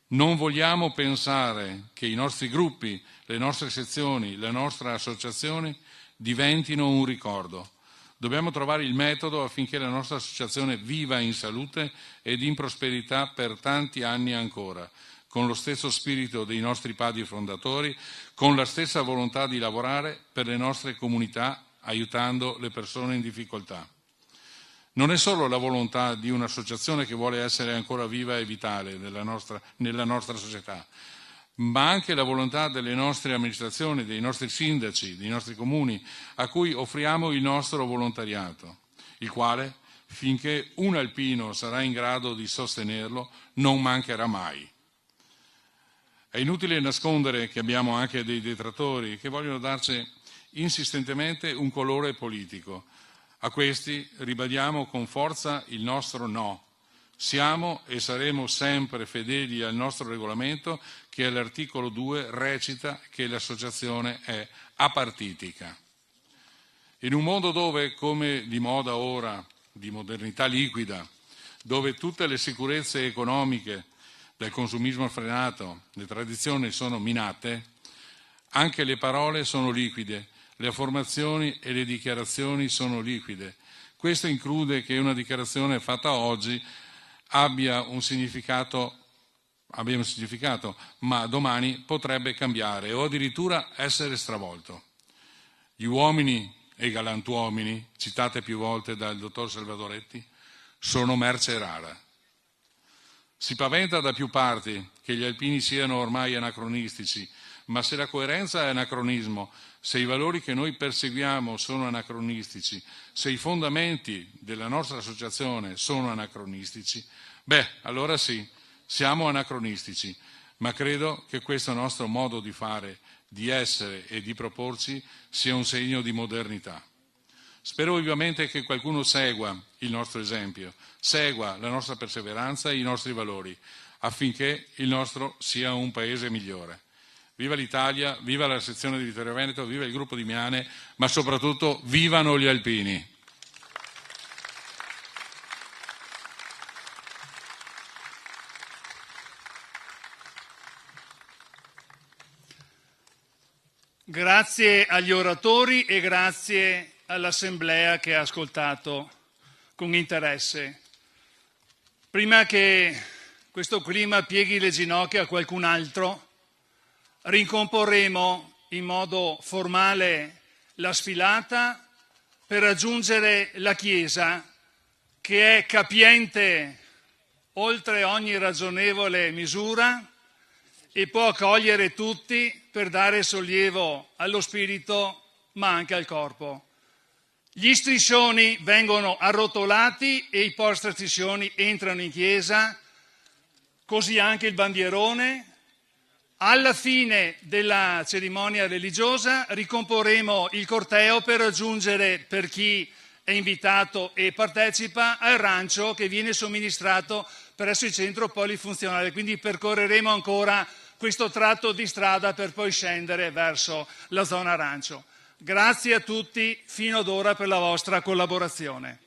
Non vogliamo pensare che i nostri gruppi, le nostre sezioni, le nostre associazioni diventino un ricordo. Dobbiamo trovare il metodo affinché la nostra associazione viva in salute ed in prosperità per tanti anni ancora, con lo stesso spirito dei nostri padri fondatori, con la stessa volontà di lavorare per le nostre comunità, aiutando le persone in difficoltà. Non è solo la volontà di un'associazione che vuole essere ancora viva e vitale nella nostra società, ma anche la volontà delle nostre amministrazioni, dei nostri sindaci, dei nostri comuni, a cui offriamo il nostro volontariato, il quale, finché un alpino sarà in grado di sostenerlo, non mancherà mai. È inutile nascondere che abbiamo anche dei detrattori che vogliono darci insistentemente un colore politico. A questi ribadiamo con forza il nostro no. Siamo e saremo sempre fedeli al nostro regolamento che all'articolo 2 recita che l'associazione è apartitica. In un mondo dove, come di moda ora, di modernità liquida, dove tutte le sicurezze economiche del consumismo frenato, le tradizioni sono minate, anche le parole sono liquide, le affermazioni e le dichiarazioni sono liquide. Questo include che una dichiarazione fatta oggi abbia un significato, ma domani potrebbe cambiare o addirittura essere stravolto. Gli uomini e i galantuomini, citate più volte dal dottor Salvadoretti, sono merce rara. Si paventa da più parti che gli alpini siano ormai anacronistici, ma se la coerenza è anacronismo, se i valori che noi perseguiamo sono anacronistici, se i fondamenti della nostra associazione sono anacronistici, allora sì, siamo anacronistici, ma credo che questo nostro modo di fare, di essere e di proporci sia un segno di modernità. Spero vivamente che qualcuno segua il nostro esempio, segua la nostra perseveranza e i nostri valori, affinché il nostro sia un paese migliore. Viva l'Italia, viva la sezione di Vittorio Veneto, viva il gruppo di Miane, ma soprattutto vivano gli alpini. Grazie agli oratori e grazie all'Assemblea che ha ascoltato con interesse. Prima che questo clima pieghi le ginocchia a qualcun altro, rincomporremo in modo formale la sfilata per raggiungere la chiesa che è capiente oltre ogni ragionevole misura e può accogliere tutti per dare sollievo allo spirito ma anche al corpo. Gli striscioni vengono arrotolati e i post-striscioni entrano in chiesa, così anche il bandierone. Alla fine della cerimonia religiosa ricomporremo il corteo per raggiungere, per chi è invitato e partecipa, al rancio che viene somministrato presso il centro polifunzionale. Quindi percorreremo ancora questo tratto di strada per poi scendere verso la zona arancio. Grazie a tutti fino ad ora per la vostra collaborazione.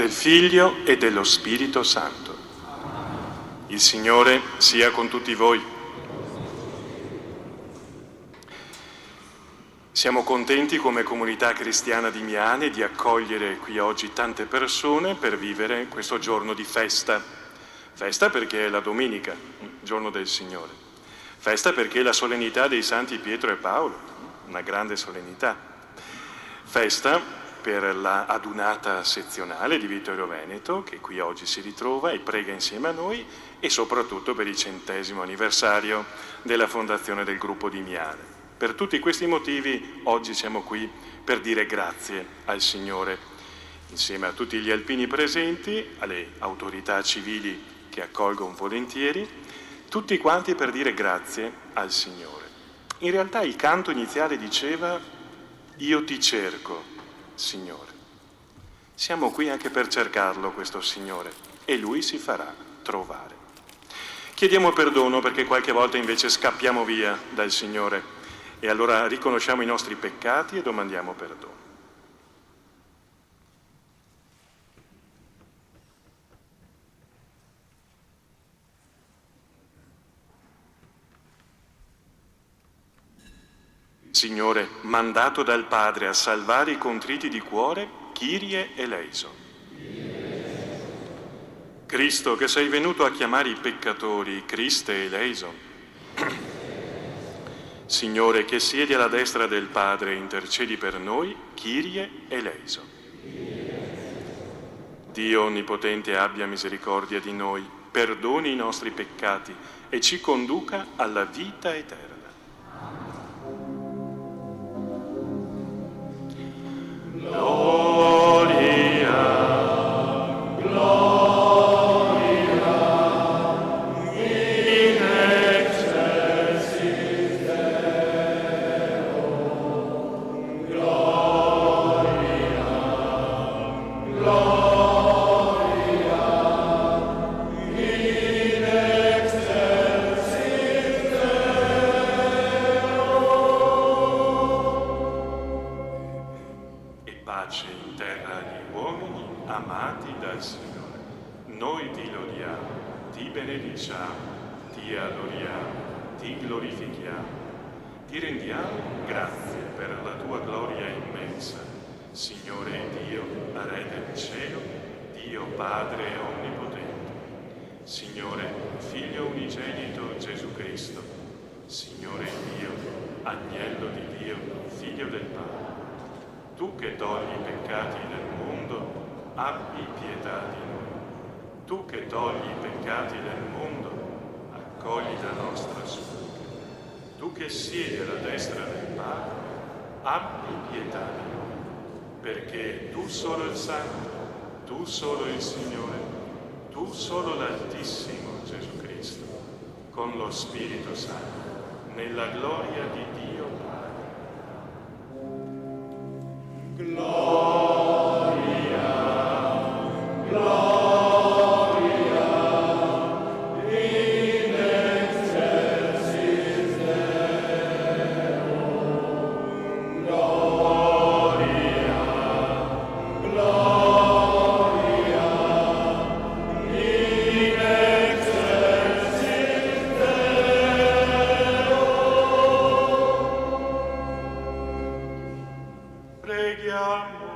del Figlio e dello Spirito Santo. Il Signore sia con tutti voi. Siamo contenti come comunità cristiana di Miane di accogliere qui oggi tante persone per vivere questo giorno di festa. Festa perché è la domenica, giorno del Signore. Festa perché è la solennità dei santi Pietro e Paolo, una grande solennità. Festa per la adunata sezionale di Vittorio Veneto, che qui oggi si ritrova e prega insieme a noi, e soprattutto per il 100° anniversario della fondazione del gruppo di Miane. Per tutti questi motivi oggi siamo qui per dire grazie al Signore, insieme a tutti gli alpini presenti, alle autorità civili che accolgono volentieri, tutti quanti per dire grazie al Signore. In realtà il canto iniziale diceva: io ti cerco, Signore. Siamo qui anche per cercarlo, questo Signore, e Lui si farà trovare. Chiediamo perdono perché qualche volta invece scappiamo via dal Signore, e allora riconosciamo i nostri peccati e domandiamo perdono. Signore, mandato dal Padre a salvare i contriti di cuore, Kyrie eleison. Cristo, che sei venuto a chiamare i peccatori, Christe eleison. Signore, che siedi alla destra del Padre e intercedi per noi, Kyrie eleison. Dio Onnipotente abbia misericordia di noi, perdoni i nostri peccati e ci conduca alla vita eterna. Perché tu solo il Santo, tu solo il Signore, tu solo l'Altissimo Gesù Cristo, con lo Spirito Santo, nella gloria di Dio Padre. Gloria, gloria, in excelsis Deo. Gloria, gloria, in excelsis Deo. Preghiamo.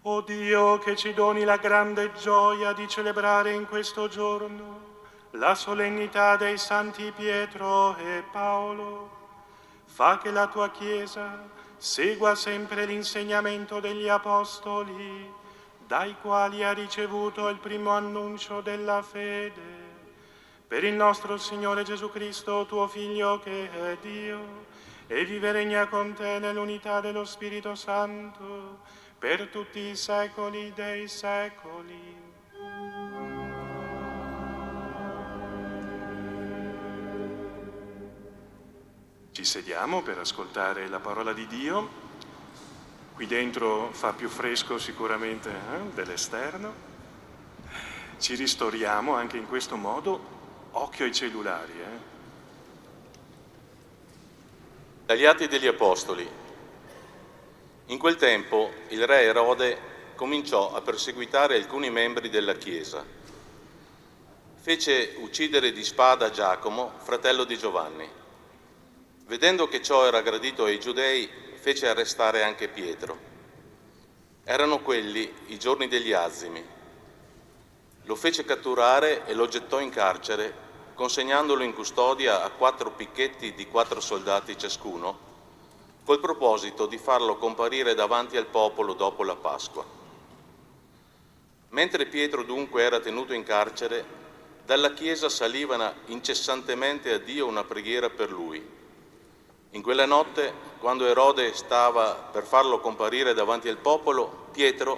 O Dio, che ci doni la grande gioia di celebrare in questo giorno la solennità dei santi Pietro e Paolo, fa che la tua Chiesa segua sempre l'insegnamento degli Apostoli, dai quali ha ricevuto il primo annuncio della fede. Per il nostro Signore Gesù Cristo, tuo Figlio, che è Dio, e vive e regna con te nell'unità dello Spirito Santo, per tutti i secoli dei secoli. Ci sediamo per ascoltare la parola di Dio. Qui dentro fa più fresco sicuramente dell'esterno. Ci ristoriamo anche in questo modo. Occhio ai cellulari, Dagli Atti degli Apostoli. In quel tempo il re Erode cominciò a perseguitare alcuni membri della Chiesa. Fece uccidere di spada Giacomo, fratello di Giovanni. Vedendo che ciò era gradito ai giudei, fece arrestare anche Pietro. Erano quelli i giorni degli azimi. Lo fece catturare e lo gettò in carcere, consegnandolo in custodia a 4 picchetti di 4 soldati ciascuno, col proposito di farlo comparire davanti al popolo dopo la Pasqua. Mentre Pietro dunque era tenuto in carcere, dalla chiesa salivano incessantemente a Dio una preghiera per lui. In quella notte, quando Erode stava per farlo comparire davanti al popolo, Pietro,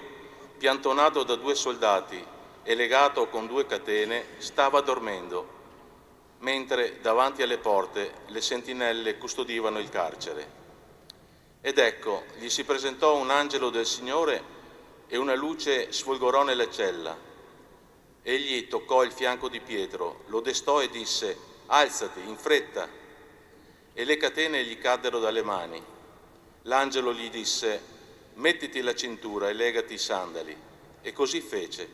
piantonato da 2 soldati e legato con 2 catene, stava dormendo, mentre davanti alle porte le sentinelle custodivano il carcere. Ed ecco, gli si presentò un angelo del Signore e una luce sfolgorò nella cella. Egli toccò il fianco di Pietro, lo destò e disse: «Alzati, in fretta!» E le catene gli caddero dalle mani. L'angelo gli disse: «Mettiti la cintura e legati i sandali». E così fece.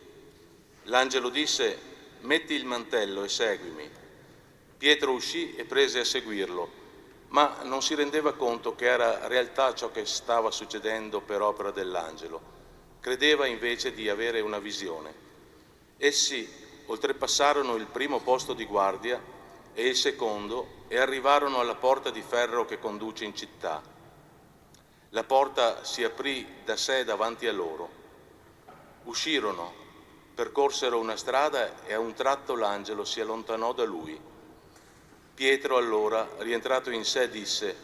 L'angelo disse: «Metti il mantello e seguimi». Pietro uscì e prese a seguirlo, ma non si rendeva conto che era realtà ciò che stava succedendo per opera dell'angelo. Credeva invece di avere una visione. Essi oltrepassarono il primo posto di guardia e il secondo e arrivarono alla porta di ferro che conduce in città. La porta si aprì da sé davanti a loro. Uscirono, percorsero una strada e a un tratto l'angelo si allontanò da lui. Pietro allora, rientrato in sé, disse: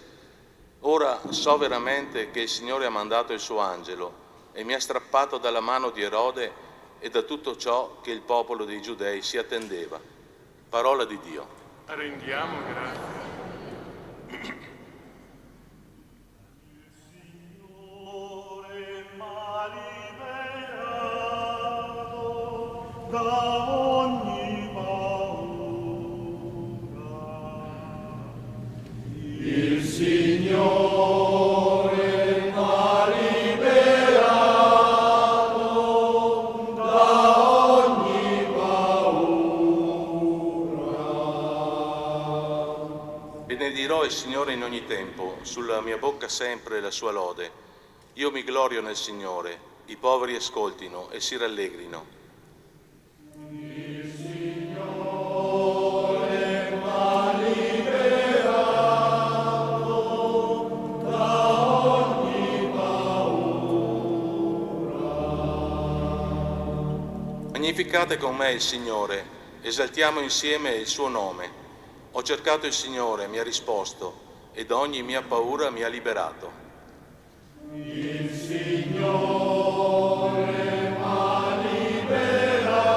«Ora so veramente che il Signore ha mandato il suo angelo e mi ha strappato dalla mano di Erode e da tutto ciò che il popolo dei Giudei si attendeva». Parola di Dio. Rendiamo grazie. Benedirò il Signore in ogni tempo, sulla mia bocca sempre la sua lode. Io mi glorio nel Signore, i poveri ascoltino e si rallegrino. Il Signore m'ha liberato da ogni paura. Magnificate con me il Signore, esaltiamo insieme il suo nome. Ho cercato il Signore, mi ha risposto, e da ogni mia paura mi ha liberato. Il Signore m'ha liberato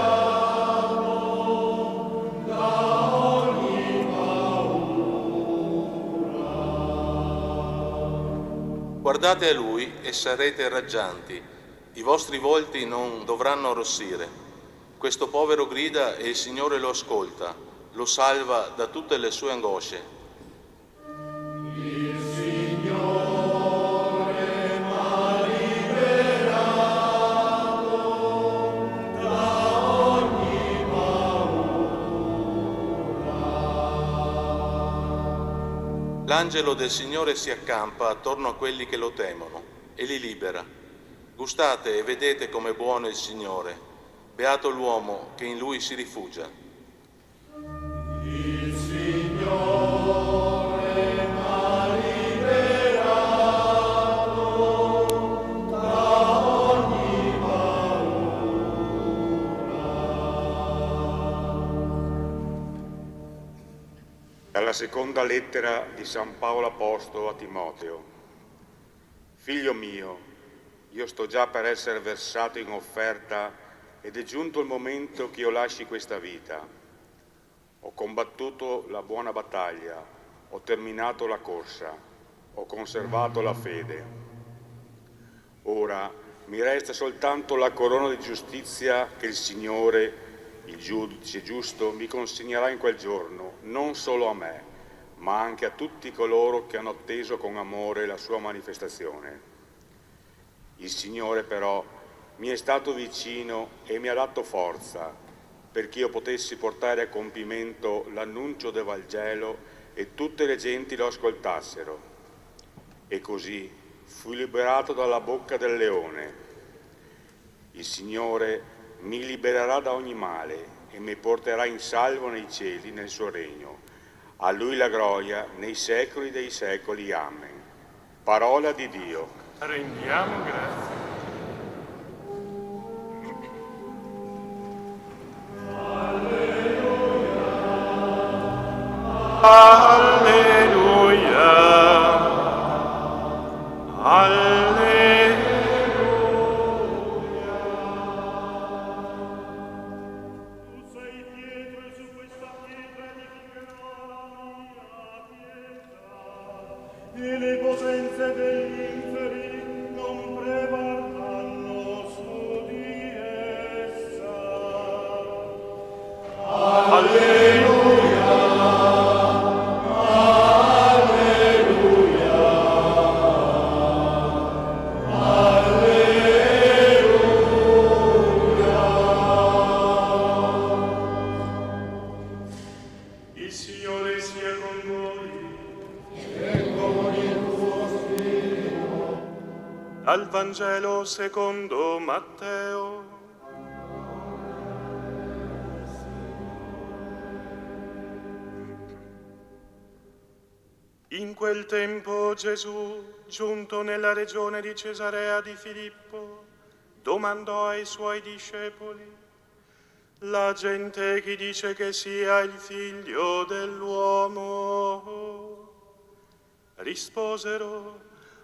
da ogni paura. Guardate a Lui e sarete raggianti, i vostri volti non dovranno arrossire. Questo povero grida e il Signore lo ascolta. Lo salva da tutte le sue angosce. Il Signore m'ha liberato da ogni paura. L'angelo del Signore si accampa attorno a quelli che lo temono e li libera. Gustate e vedete com'è buono il Signore. Beato l'uomo che in Lui si rifugia. Il Signore m'ha liberato da ogni paura. Dalla seconda lettera di San Paolo Apostolo a Timoteo. Figlio mio, io sto già per essere versato in offerta ed è giunto il momento che io lasci questa vita. Ho combattuto la buona battaglia, ho terminato la corsa, ho conservato la fede. Ora mi resta soltanto la corona di giustizia che il Signore, il giudice giusto, mi consegnerà in quel giorno, non solo a me, ma anche a tutti coloro che hanno atteso con amore la sua manifestazione. Il Signore però mi è stato vicino e mi ha dato forza perché io potessi portare a compimento l'annuncio del Vangelo e tutte le genti lo ascoltassero. E così fui liberato dalla bocca del leone. Il Signore mi libererà da ogni male e mi porterà in salvo nei cieli, nel suo regno. A Lui la gloria nei secoli dei secoli. Amen. Parola di Dio. Rendiamo grazie. Alleluia. Alleluia. Tu sei Pietro e su questa pietra edificherò la mia chiesa, e le potenze degli inferi non prevarranno su di essa. Alleluia. Il Signore sia con voi. E con il tuo spirito. Dal Vangelo secondo Matteo. In quel tempo Gesù, giunto nella regione di Cesarea di Filippo, domandò ai suoi discepoli: la gente chi dice che sia il figlio dell'uomo? Risposero: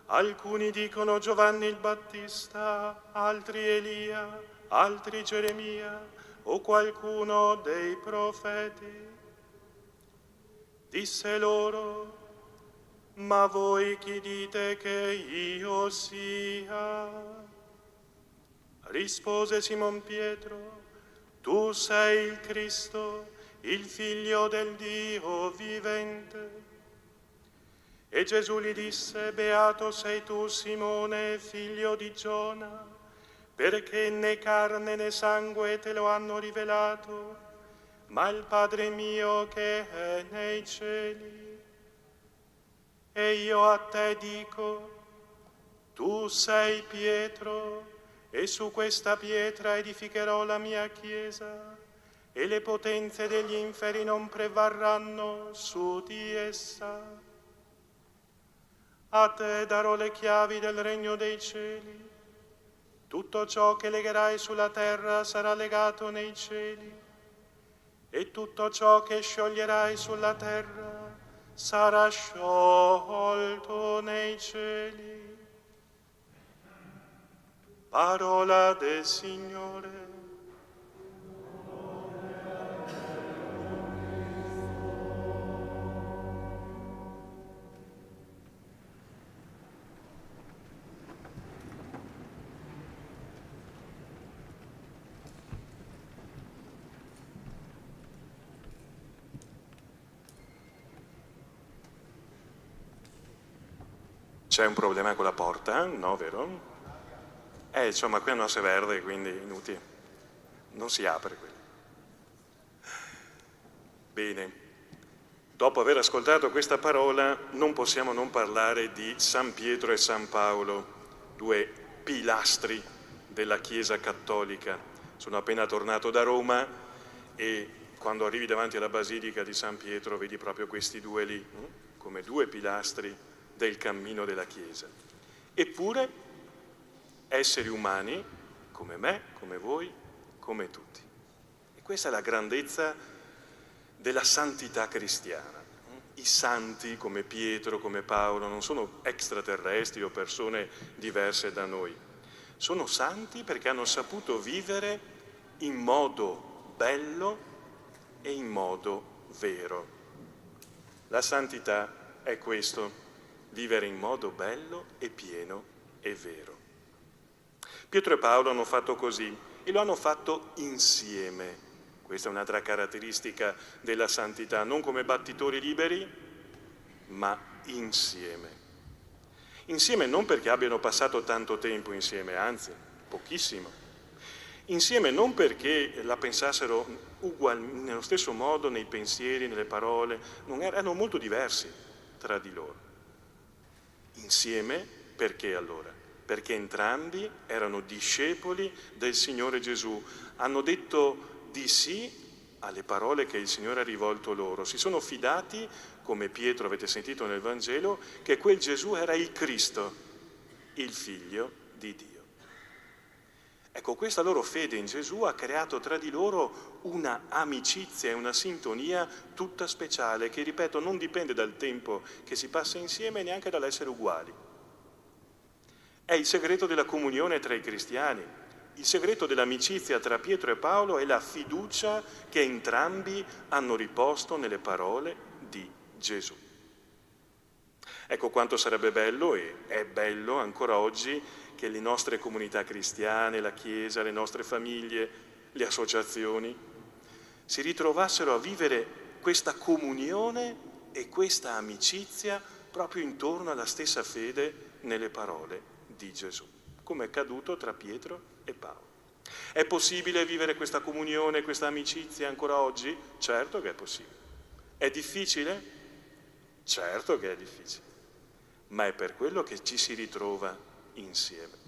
alcuni dicono Giovanni il Battista, altri Elia, altri Geremia o qualcuno dei profeti. Disse loro: ma voi chi dite che io sia? Rispose Simon Pietro: tu sei il Cristo, il Figlio del Dio vivente. E Gesù gli disse: beato sei tu, Simone, figlio di Giona, perché né carne né sangue te lo hanno rivelato, ma il Padre mio che è nei cieli. E io a te dico: tu sei Pietro, e su questa pietra edificherò la mia chiesa, e le potenze degli inferi non prevarranno su di essa. A te darò le chiavi del regno dei cieli. Tutto ciò che legherai sulla terra sarà legato nei cieli, e tutto ciò che scioglierai sulla terra sarà sciolto nei cieli. Parola del Signore. C'è un problema con la porta? No, vero? Insomma, qui hanno asse verde, quindi inutile. Non si apre quella. Bene. Dopo aver ascoltato questa parola, non possiamo non parlare di San Pietro e San Paolo, due pilastri della Chiesa cattolica. Sono appena tornato da Roma e quando arrivi davanti alla Basilica di San Pietro vedi proprio questi due lì, come due pilastri del cammino della Chiesa. Eppure esseri umani, come me, come voi, come tutti. E questa è la grandezza della santità cristiana. I santi come Pietro, come Paolo, non sono extraterrestri o persone diverse da noi. Sono santi perché hanno saputo vivere in modo bello e in modo vero. La santità è questo: vivere in modo bello e pieno e vero. Pietro e Paolo hanno fatto così e lo hanno fatto insieme. Questa è un'altra caratteristica della santità, non come battitori liberi, ma insieme. Insieme non perché abbiano passato tanto tempo insieme, anzi, pochissimo. Insieme non perché la pensassero nello stesso modo nei pensieri, nelle parole, erano molto diversi tra di loro. Insieme perché allora? Perché entrambi erano discepoli del Signore Gesù, hanno detto di sì alle parole che il Signore ha rivolto loro, si sono fidati, come Pietro avete sentito nel Vangelo, che quel Gesù era il Cristo, il Figlio di Dio. Ecco, questa loro fede in Gesù ha creato tra di loro una amicizia e una sintonia tutta speciale, che, ripeto, non dipende dal tempo che si passa insieme e neanche dall'essere uguali. È il segreto della comunione tra i cristiani. Il segreto dell'amicizia tra Pietro e Paolo è la fiducia che entrambi hanno riposto nelle parole di Gesù. Ecco quanto sarebbe bello, e è bello ancora oggi, che le nostre comunità cristiane, la Chiesa, le nostre famiglie, le associazioni si ritrovassero a vivere questa comunione e questa amicizia proprio intorno alla stessa fede nelle parole di Gesù, come è accaduto tra Pietro e Paolo. È possibile vivere questa comunione, questa amicizia ancora oggi? Certo che è possibile. È difficile? Certo che è difficile, ma è per quello che ci si ritrova insieme.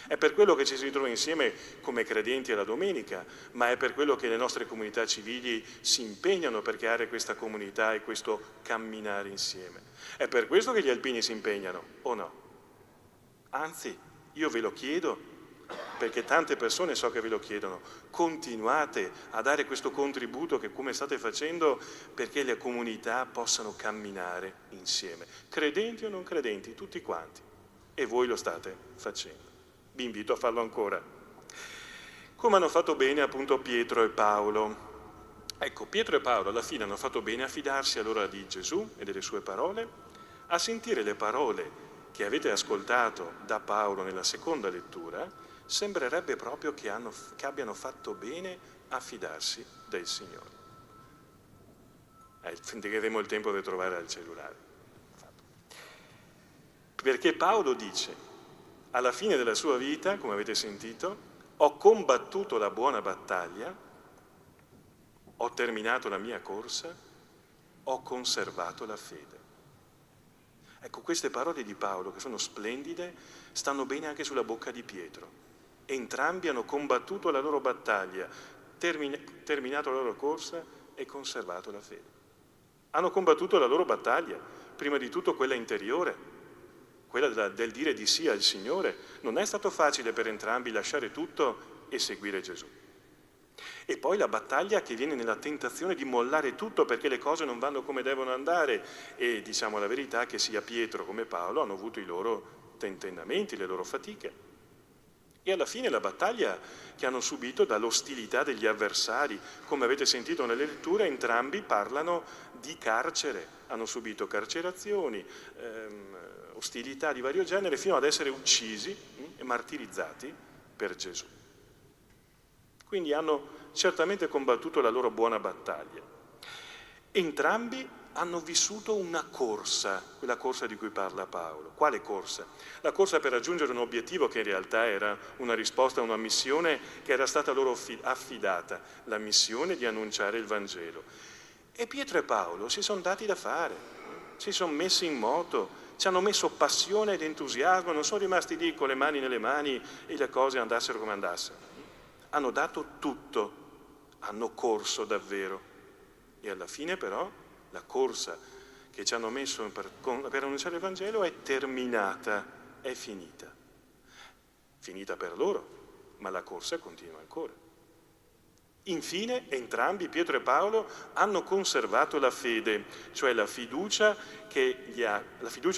È per quello che ci si ritrova insieme come credenti alla domenica, ma è per quello che le nostre comunità civili si impegnano per creare questa comunità e questo camminare insieme. È per questo che gli alpini si impegnano, o no? Anzi, io ve lo chiedo, perché tante persone so che ve lo chiedono, continuate a dare questo contributo che come state facendo perché le comunità possano camminare insieme, credenti o non credenti, tutti quanti, e voi lo state facendo. Vi invito a farlo ancora, come hanno fatto bene appunto Pietro e Paolo. Ecco, Pietro e Paolo alla fine hanno fatto bene a fidarsi allora di Gesù e delle sue parole, a sentire le parole che avete ascoltato da Paolo nella seconda lettura. Sembrerebbe proprio che abbiano fatto bene a fidarsi del Signore. Finiremo il tempo per trovare al cellulare. Perché Paolo dice, alla fine della sua vita, come avete sentito, ho combattuto la buona battaglia, ho terminato la mia corsa, ho conservato la fede. Ecco, queste parole di Paolo, che sono splendide, stanno bene anche sulla bocca di Pietro. Entrambi hanno combattuto la loro battaglia, terminato la loro corsa e conservato la fede. Hanno combattuto la loro battaglia, prima di tutto quella interiore, quella del dire di sì al Signore. Non è stato facile per entrambi lasciare tutto e seguire Gesù. E poi la battaglia che viene nella tentazione di mollare tutto perché le cose non vanno come devono andare, e diciamo la verità che sia Pietro come Paolo hanno avuto i loro tentennamenti, le loro fatiche. E alla fine la battaglia che hanno subito dall'ostilità degli avversari. Come avete sentito nelle letture, entrambi parlano di carcere, hanno subito carcerazioni, ostilità di vario genere, fino ad essere uccisi e martirizzati per Gesù. Quindi hanno certamente combattuto la loro buona battaglia. Entrambi hanno vissuto una corsa, quella corsa di cui parla Paolo. Quale corsa? La corsa per raggiungere un obiettivo che in realtà era una risposta a una missione che era stata loro affidata, la missione di annunciare il Vangelo. E Pietro e Paolo si sono dati da fare, si sono messi in moto, ci hanno messo passione ed entusiasmo, non sono rimasti lì con le mani nelle mani e le cose andassero come andassero. Hanno dato tutto, hanno corso davvero. E alla fine però la corsa che ci hanno messo per annunciare il Vangelo è terminata, è finita. Finita per loro, ma la corsa continua ancora. Infine, entrambi, Pietro e Paolo, hanno conservato la fede, cioè la fiducia che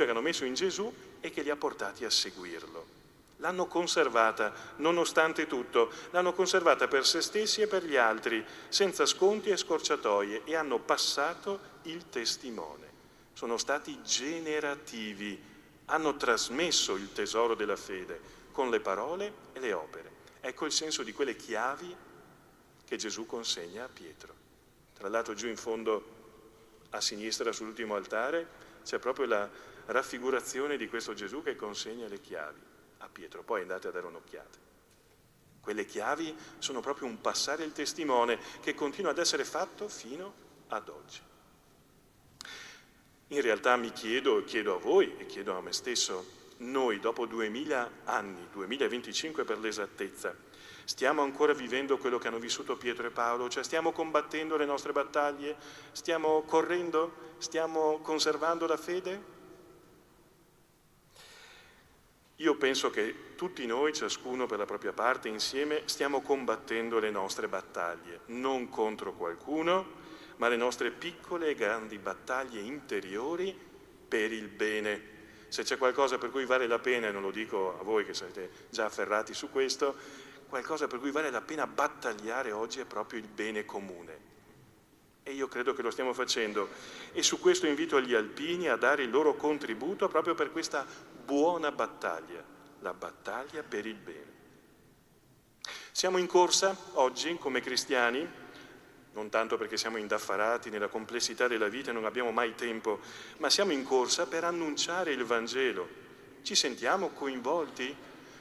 hanno messo in Gesù e che li ha portati a seguirlo. L'hanno conservata, nonostante tutto, l'hanno conservata per se stessi e per gli altri, senza sconti e scorciatoie, e hanno passato il testimone. Sono stati generativi, hanno trasmesso il tesoro della fede con le parole e le opere. Ecco il senso di quelle chiavi che Gesù consegna a Pietro. Tra l'altro giù in fondo a sinistra sull'ultimo altare c'è proprio la raffigurazione di questo Gesù che consegna le chiavi a Pietro. Poi andate a dare un'occhiata. Quelle chiavi sono proprio un passare il testimone che continua ad essere fatto fino ad oggi. In realtà mi chiedo a voi e chiedo a me stesso, noi dopo 2000 anni, 2025 per l'esattezza, stiamo ancora vivendo quello che hanno vissuto Pietro e Paolo? Cioè stiamo combattendo le nostre battaglie? Stiamo correndo? Stiamo conservando la fede? Io penso che tutti noi, ciascuno per la propria parte, insieme, stiamo combattendo le nostre battaglie, non contro qualcuno, ma le nostre piccole e grandi battaglie interiori per il bene. Se c'è qualcosa per cui vale la pena, e non lo dico a voi che siete già afferrati su questo, qualcosa per cui vale la pena battagliare oggi è proprio il bene comune. E io credo che lo stiamo facendo. E su questo invito gli alpini a dare il loro contributo proprio per questa buona battaglia, la battaglia per il bene. Siamo in corsa oggi come cristiani, non tanto perché siamo indaffarati nella complessità della vita e non abbiamo mai tempo, ma siamo in corsa per annunciare il Vangelo. Ci sentiamo coinvolti?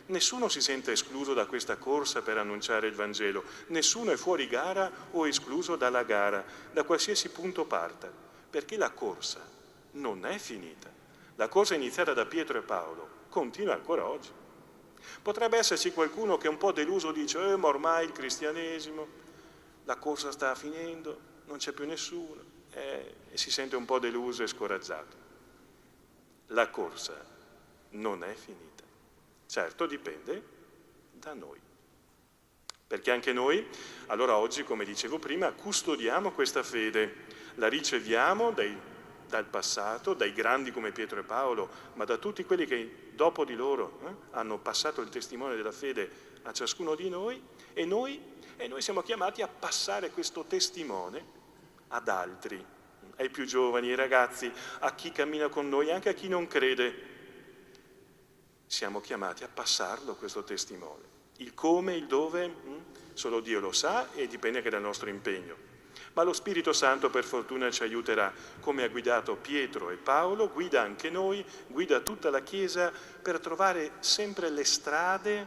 Nessuno si sente escluso da questa corsa per annunciare il Vangelo, nessuno è fuori gara o escluso dalla gara, da qualsiasi punto parta, perché la corsa non è finita. La corsa iniziata da Pietro e Paolo continua ancora oggi. Potrebbe esserci qualcuno che è un po' deluso, dice ma ormai il cristianesimo, la corsa sta finendo, non c'è più nessuno, e si sente un po' deluso e scoraggiato. La corsa non è finita. Certo, dipende da noi. Perché anche noi, allora oggi, come dicevo prima, custodiamo questa fede, la riceviamo dal passato, dai grandi come Pietro e Paolo, ma da tutti quelli che dopo di loro hanno passato il testimone della fede a ciascuno di noi, e noi siamo chiamati a passare questo testimone ad altri, ai più giovani, ai ragazzi, a chi cammina con noi, anche a chi non crede. Siamo chiamati a passarlo questo testimone. Il come, il dove, solo Dio lo sa e dipende anche dal nostro impegno. Ma lo Spirito Santo per fortuna ci aiuterà, come ha guidato Pietro e Paolo, guida anche noi, guida tutta la Chiesa per trovare sempre le strade,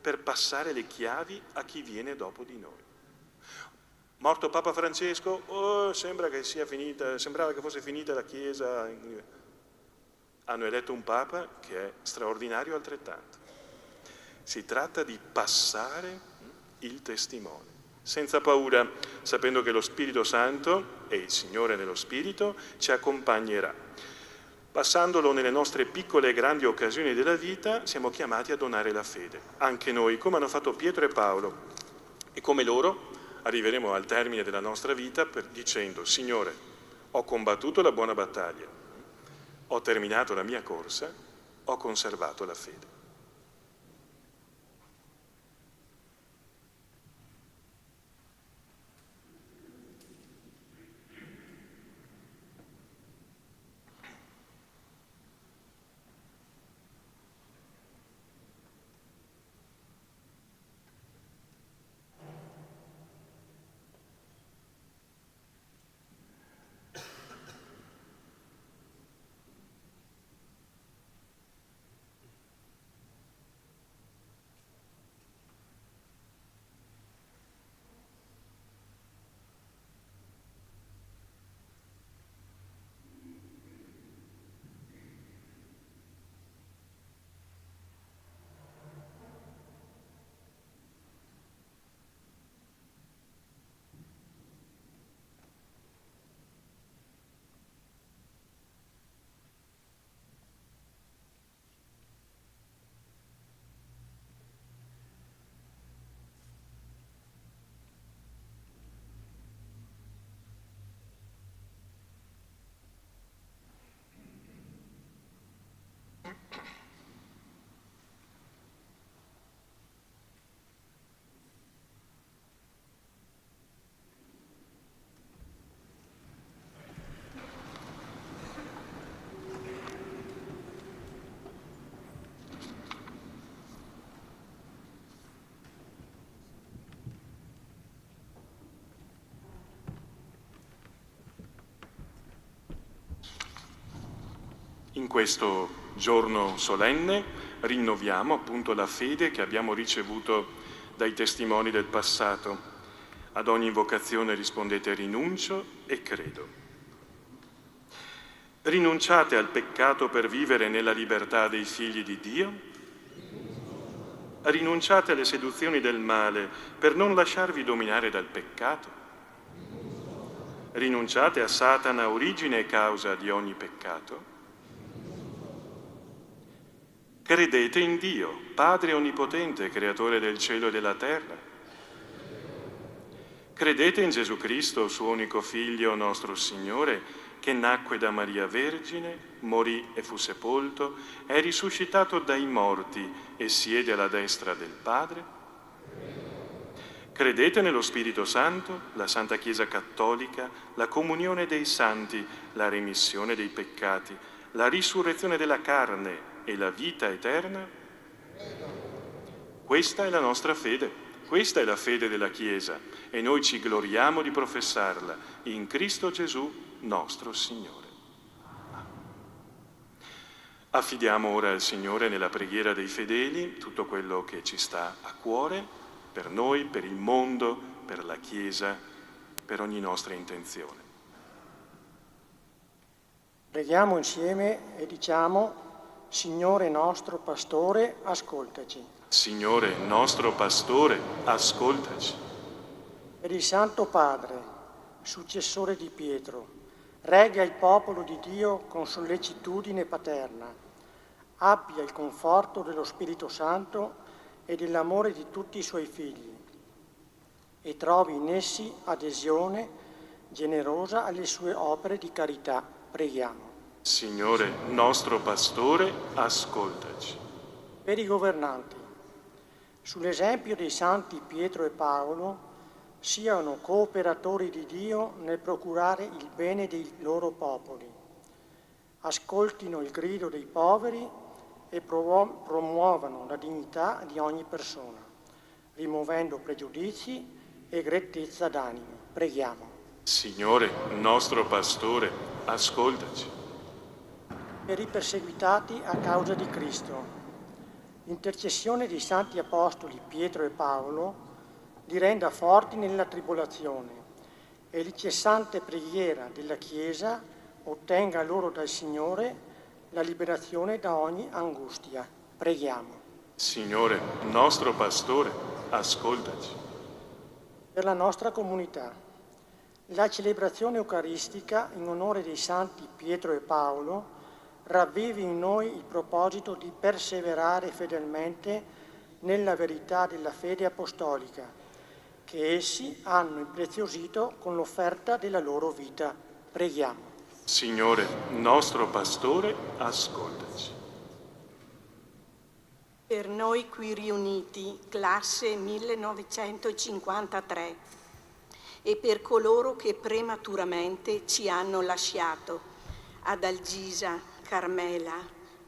per passare le chiavi a chi viene dopo di noi. Morto Papa Francesco, sembrava che fosse finita la Chiesa. Hanno eletto un Papa che è straordinario altrettanto. Si tratta di passare il testimone, senza paura, sapendo che lo Spirito Santo e il Signore nello Spirito ci accompagnerà. Passandolo nelle nostre piccole e grandi occasioni della vita, siamo chiamati a donare la fede. Anche noi, come hanno fatto Pietro e Paolo, e come loro arriveremo al termine della nostra vita dicendo: Signore, ho combattuto la buona battaglia, ho terminato la mia corsa, ho conservato la fede. In questo giorno solenne rinnoviamo appunto la fede che abbiamo ricevuto dai testimoni del passato. Ad ogni invocazione rispondete rinuncio e credo. Rinunciate al peccato per vivere nella libertà dei figli di Dio? Rinunciate alle seduzioni del male per non lasciarvi dominare dal peccato? Rinunciate a Satana, origine e causa di ogni peccato? Credete in Dio, Padre Onnipotente, Creatore del cielo e della terra? Credete in Gesù Cristo, suo unico Figlio, nostro Signore, che nacque da Maria Vergine, morì e fu sepolto, è risuscitato dai morti e siede alla destra del Padre? Credete nello Spirito Santo, la Santa Chiesa Cattolica, la comunione dei santi, la remissione dei peccati, la risurrezione della carne e la vita eterna? Questa è la nostra fede, questa è la fede della Chiesa e noi ci gloriamo di professarla in Cristo Gesù, nostro Signore. Affidiamo ora al Signore nella preghiera dei fedeli tutto quello che ci sta a cuore, per noi, per il mondo, per la Chiesa, per ogni nostra intenzione. Preghiamo insieme e diciamo: Signore nostro Pastore, ascoltaci. Signore nostro Pastore, ascoltaci. Per il Santo Padre, successore di Pietro, regga il popolo di Dio con sollecitudine paterna, abbia il conforto dello Spirito Santo e dell'amore di tutti i suoi figli e trovi in essi adesione generosa alle sue opere di carità. Preghiamo. Signore nostro Pastore, ascoltaci. Per i governanti, sull'esempio dei santi Pietro e Paolo, siano cooperatori di Dio nel procurare il bene dei loro popoli, ascoltino il grido dei poveri e promuovano la dignità di ogni persona, rimuovendo pregiudizi e grettezza d'animo. Preghiamo. Signore nostro Pastore, ascoltaci. Per i perseguitati a causa di Cristo, l'intercessione dei santi apostoli Pietro e Paolo li renda forti nella tribolazione e l'incessante preghiera della Chiesa ottenga loro dal Signore la liberazione da ogni angustia. Preghiamo. Signore nostro Pastore, ascoltaci. Per la nostra comunità, la celebrazione eucaristica in onore dei santi Pietro e Paolo ravvivi in noi il proposito di perseverare fedelmente nella verità della fede apostolica, che essi hanno impreziosito con l'offerta della loro vita. Preghiamo. Signore nostro Pastore, ascoltaci. Per noi qui riuniti, classe 1953, e per coloro che prematuramente ci hanno lasciato, Adalgisa, Carmela,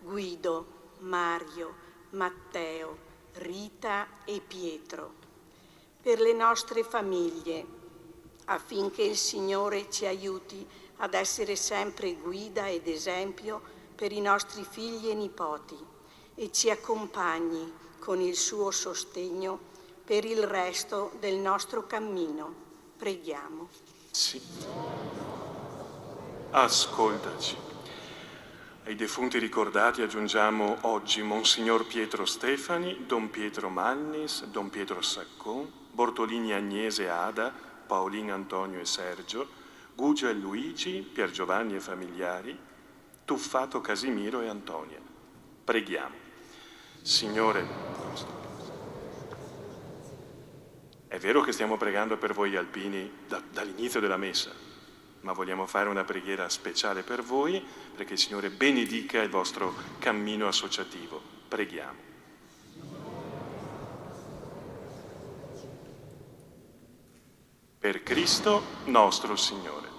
Guido, Mario, Matteo, Rita e Pietro. Per le nostre famiglie, affinché il Signore ci aiuti ad essere sempre guida ed esempio per i nostri figli e nipoti e ci accompagni con il suo sostegno per il resto del nostro cammino. Preghiamo. Sì. Ascoltaci. Ai defunti ricordati aggiungiamo oggi Monsignor Pietro Stefani, Don Pietro Mannis, Don Pietro Saccon, Bortolini Agnese Ada, Paolin Antonio e Sergio, Gugia e Luigi, Pier Giovanni e familiari, Tuffato Casimiro e Antonia. Preghiamo. Signore, è vero che stiamo pregando per voi alpini dall'inizio della messa, ma vogliamo fare una preghiera speciale per voi perché il Signore benedica il vostro cammino associativo. Preghiamo. Per Cristo nostro Signore.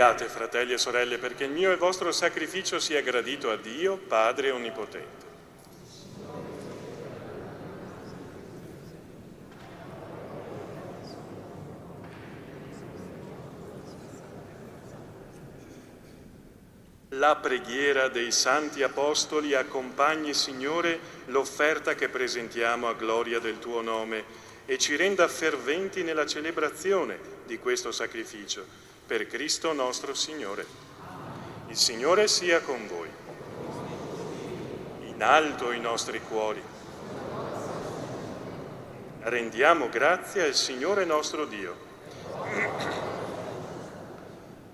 Pregate, fratelli e sorelle, perché il mio e il vostro sacrificio sia gradito a Dio, Padre Onnipotente. La preghiera dei Santi Apostoli accompagni, Signore, l'offerta che presentiamo a gloria del Tuo nome e ci renda ferventi nella celebrazione di questo sacrificio. Per Cristo nostro Signore. Il Signore sia con voi. In alto i nostri cuori. Rendiamo grazie al Signore nostro Dio.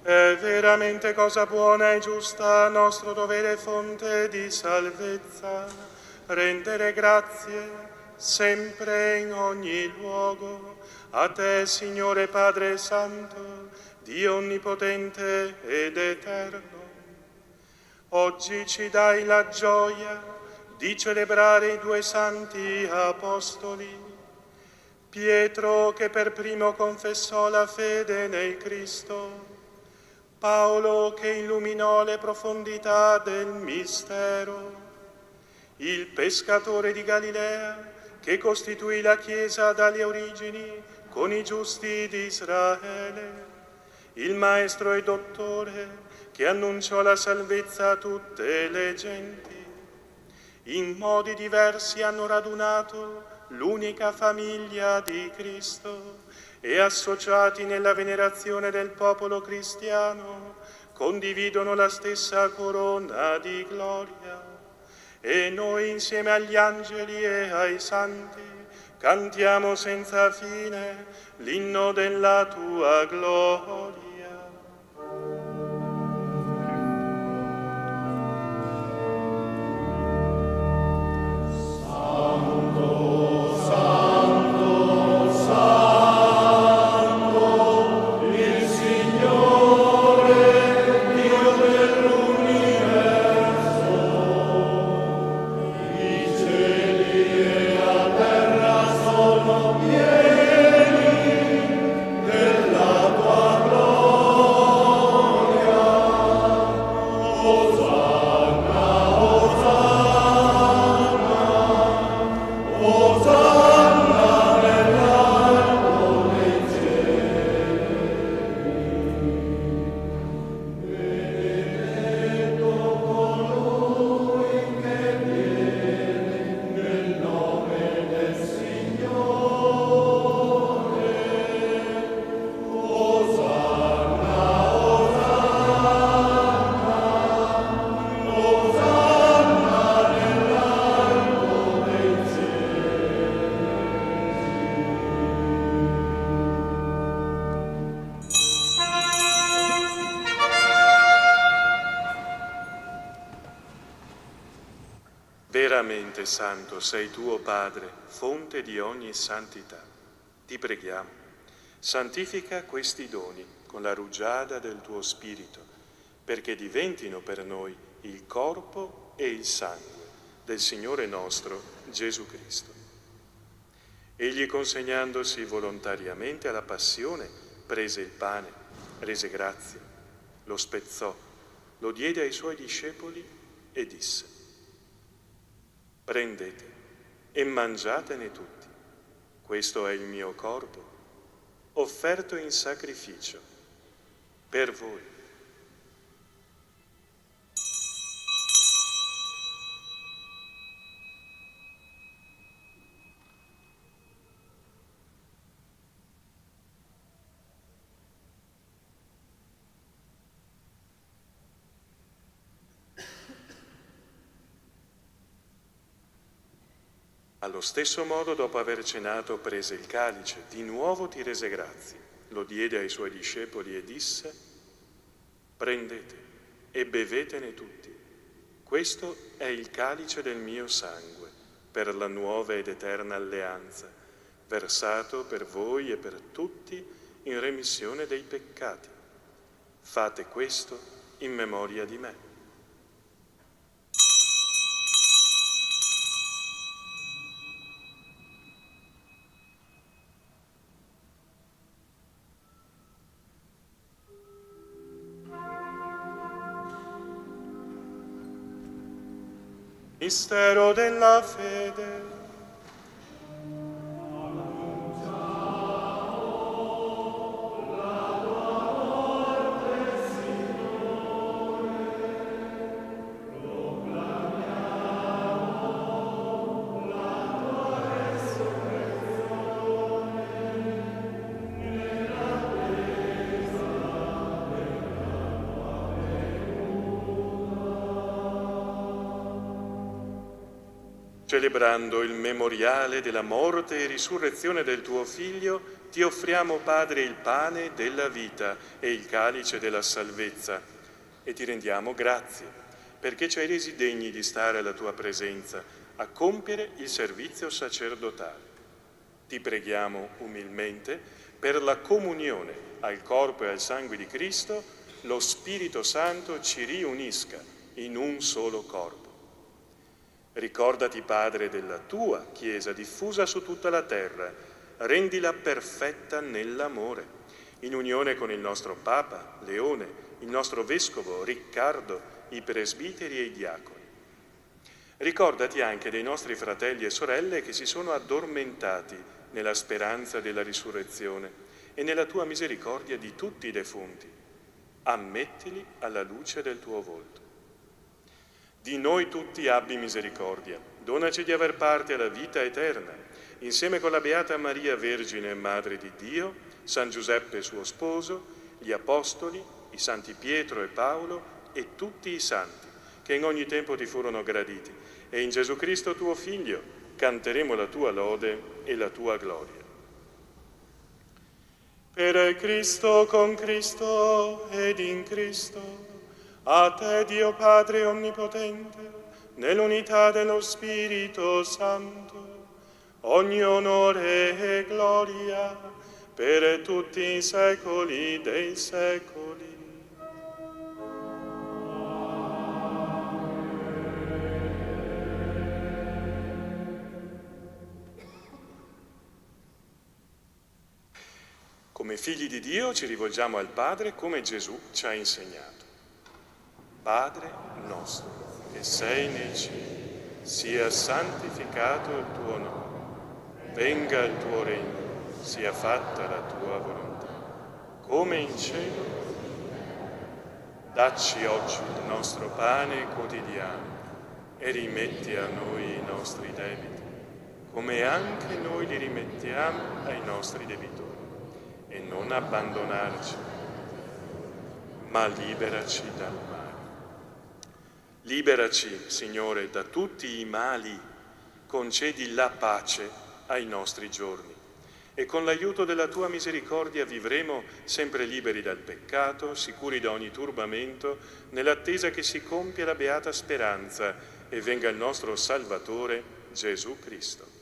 È veramente cosa buona e giusta, nostro dovere e fonte di salvezza, rendere grazie sempre in ogni luogo a Te, Signore Padre Santo, Dio Onnipotente ed Eterno. Oggi ci dai la gioia di celebrare i due santi apostoli, Pietro che per primo confessò la fede nel Cristo, Paolo che illuminò le profondità del mistero, il pescatore di Galilea che costituì la Chiesa dalle origini con i giusti di Israele, il maestro e dottore che annunciò la salvezza a tutte le genti. In modi diversi hanno radunato l'unica famiglia di Cristo e associati nella venerazione del popolo cristiano condividono la stessa corona di gloria. E noi insieme agli angeli e ai santi cantiamo senza fine l'inno della Tua gloria. Veramente santo sei tu, o Padre, fonte di ogni santità. Ti preghiamo, santifica questi doni con la rugiada del tuo Spirito, perché diventino per noi il corpo e il sangue del Signore nostro Gesù Cristo. Egli, consegnandosi volontariamente alla passione, prese il pane, rese grazie, lo spezzò, lo diede ai suoi discepoli e disse: prendete e mangiatene tutti. Questo è il mio corpo, offerto in sacrificio per voi. Allo stesso modo, dopo aver cenato, prese il calice, di nuovo ti rese grazie, lo diede ai suoi discepoli e disse: prendete e bevetene tutti. Questo è il calice del mio sangue, per la nuova ed eterna alleanza, versato per voi e per tutti in remissione dei peccati. Fate questo in memoria di me. Mistero della fede. Celebrando il memoriale della morte e risurrezione del tuo Figlio, ti offriamo, Padre, il pane della vita e il calice della salvezza e ti rendiamo grazie perché ci hai resi degni di stare alla tua presenza a compiere il servizio sacerdotale. Ti preghiamo umilmente per la comunione al corpo e al sangue di Cristo, lo Spirito Santo ci riunisca in un solo corpo. Ricordati, Padre, della tua Chiesa diffusa su tutta la terra, rendila perfetta nell'amore, in unione con il nostro Papa, Leone, il nostro Vescovo, Riccardo, i presbiteri e i diaconi. Ricordati anche dei nostri fratelli e sorelle che si sono addormentati nella speranza della risurrezione e nella tua misericordia di tutti i defunti. Ammettili alla luce del tuo volto. Di noi tutti abbi misericordia, donaci di aver parte alla vita eterna, insieme con la Beata Maria Vergine e Madre di Dio, San Giuseppe suo sposo, gli Apostoli, i Santi Pietro e Paolo e tutti i Santi, che in ogni tempo ti furono graditi, e in Gesù Cristo tuo Figlio canteremo la tua lode e la tua gloria. Per Cristo, con Cristo ed in Cristo, a te, Dio Padre Onnipotente, nell'unità dello Spirito Santo, ogni onore e gloria per tutti i secoli dei secoli. Come figli di Dio ci rivolgiamo al Padre come Gesù ci ha insegnato. Padre nostro, che sei nei cieli, sia santificato il tuo nome, venga il tuo regno, sia fatta la tua volontà, come in cielo. Dacci oggi il nostro pane quotidiano e rimetti a noi i nostri debiti, come anche noi li rimettiamo ai nostri debitori, e non abbandonarci, ma liberaci dal male. Liberaci, Signore, da tutti i mali, concedi la pace ai nostri giorni e con l'aiuto della tua misericordia vivremo sempre liberi dal peccato, sicuri da ogni turbamento, nell'attesa che si compia la beata speranza e venga il nostro Salvatore, Gesù Cristo.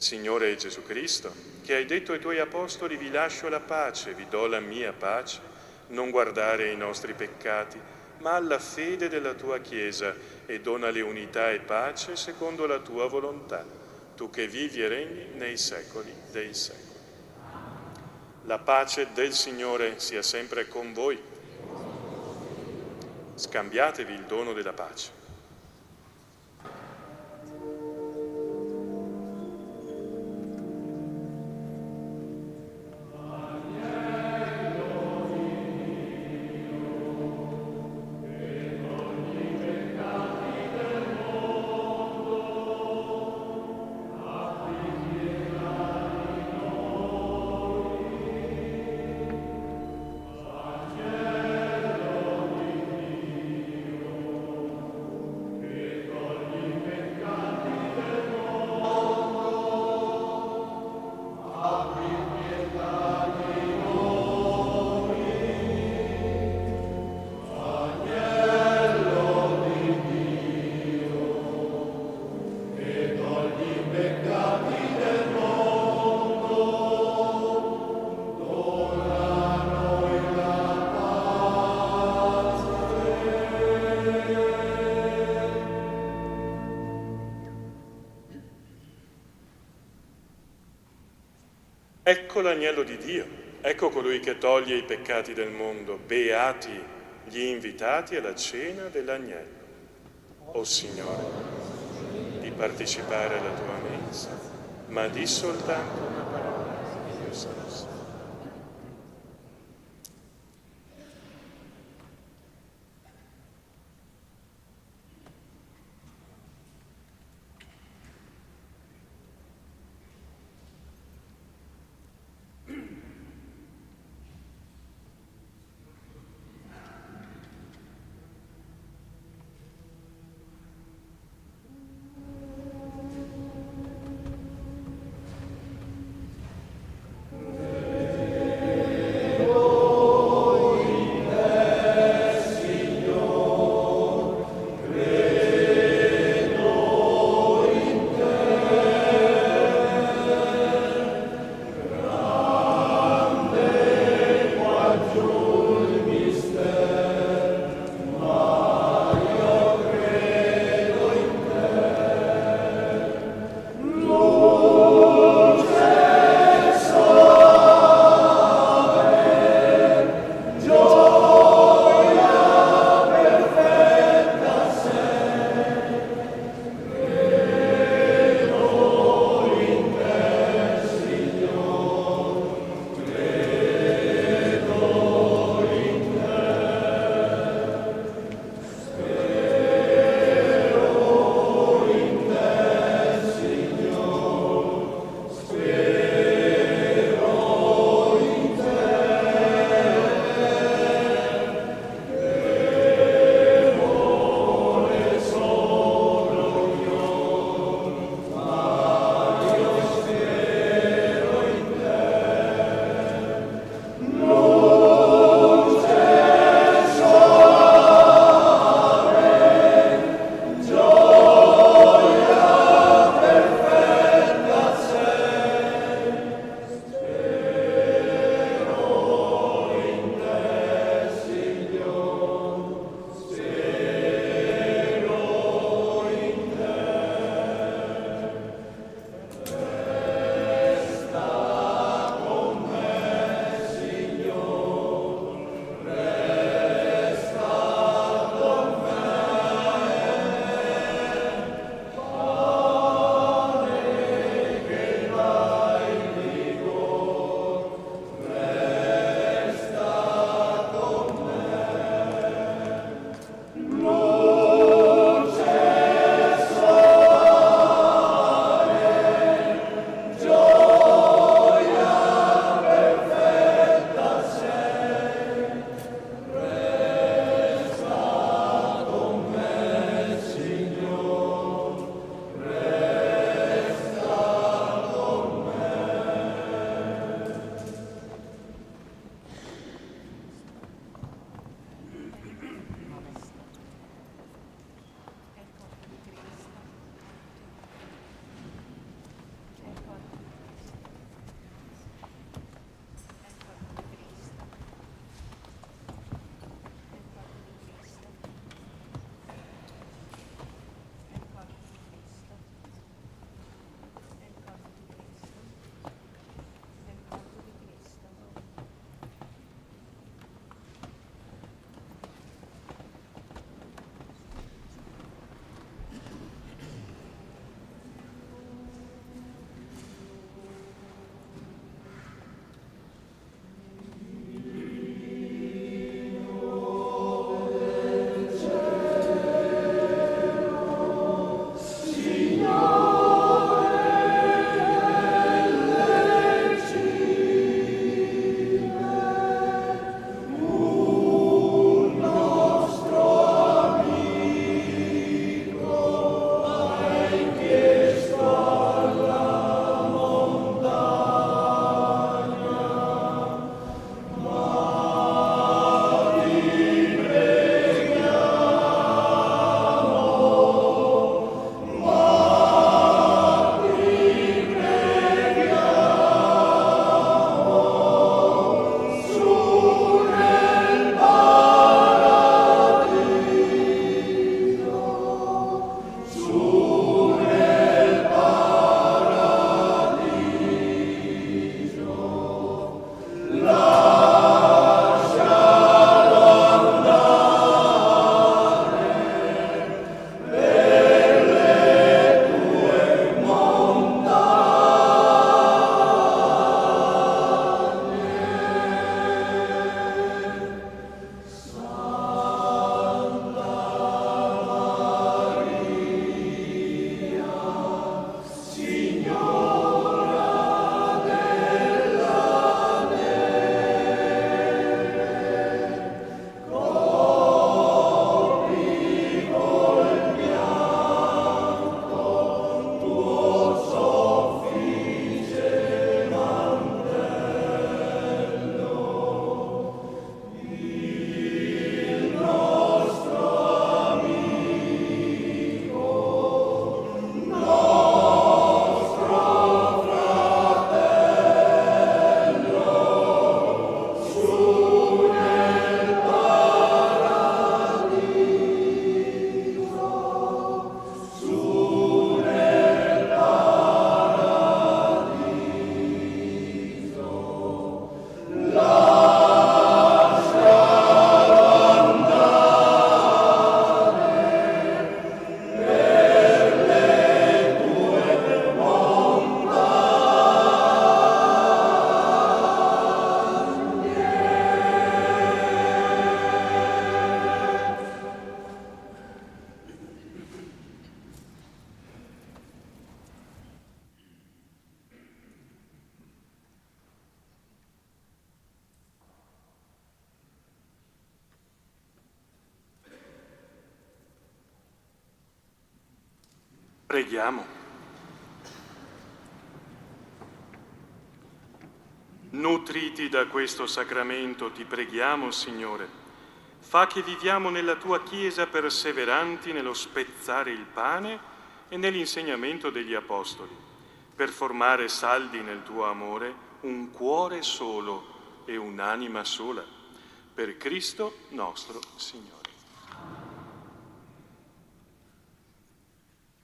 Signore Gesù Cristo, che hai detto ai tuoi apostoli: vi lascio la pace, vi do la mia pace, non guardare ai nostri peccati, ma alla fede della tua Chiesa, e donale unità e pace secondo la tua volontà, tu che vivi e regni nei secoli dei secoli. La pace del Signore sia sempre con voi. Scambiatevi il dono della pace. Ecco l'agnello di Dio, ecco colui che toglie i peccati del mondo. Beati gli invitati alla cena dell'agnello. O Signore, di partecipare alla tua mensa, ma di soltanto una parola e io sarò salvo. Preghiamo. Nutriti da questo sacramento, ti preghiamo, Signore, fa che viviamo nella tua Chiesa perseveranti nello spezzare il pane e nell'insegnamento degli Apostoli, per formare saldi nel tuo amore un cuore solo e un'anima sola, per Cristo nostro Signore.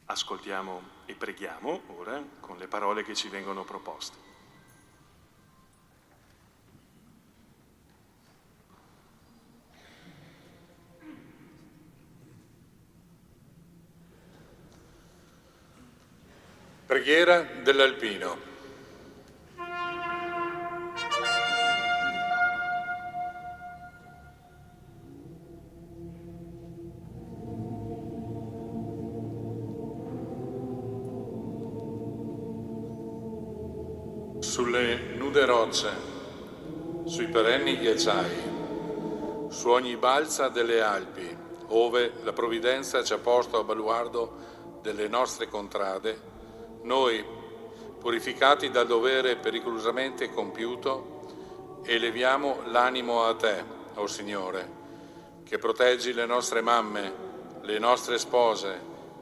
Ascoltiamo e preghiamo ora con le parole che ci vengono proposte. Preghiera dell'Alpino. Sulle nude rocce, sui perenni ghiacciai, su ogni balza delle Alpi, ove la provvidenza ci ha posto a baluardo delle nostre contrade, noi, purificati dal dovere pericolosamente compiuto, eleviamo l'animo a Te, o Signore, che proteggi le nostre mamme, le nostre spose,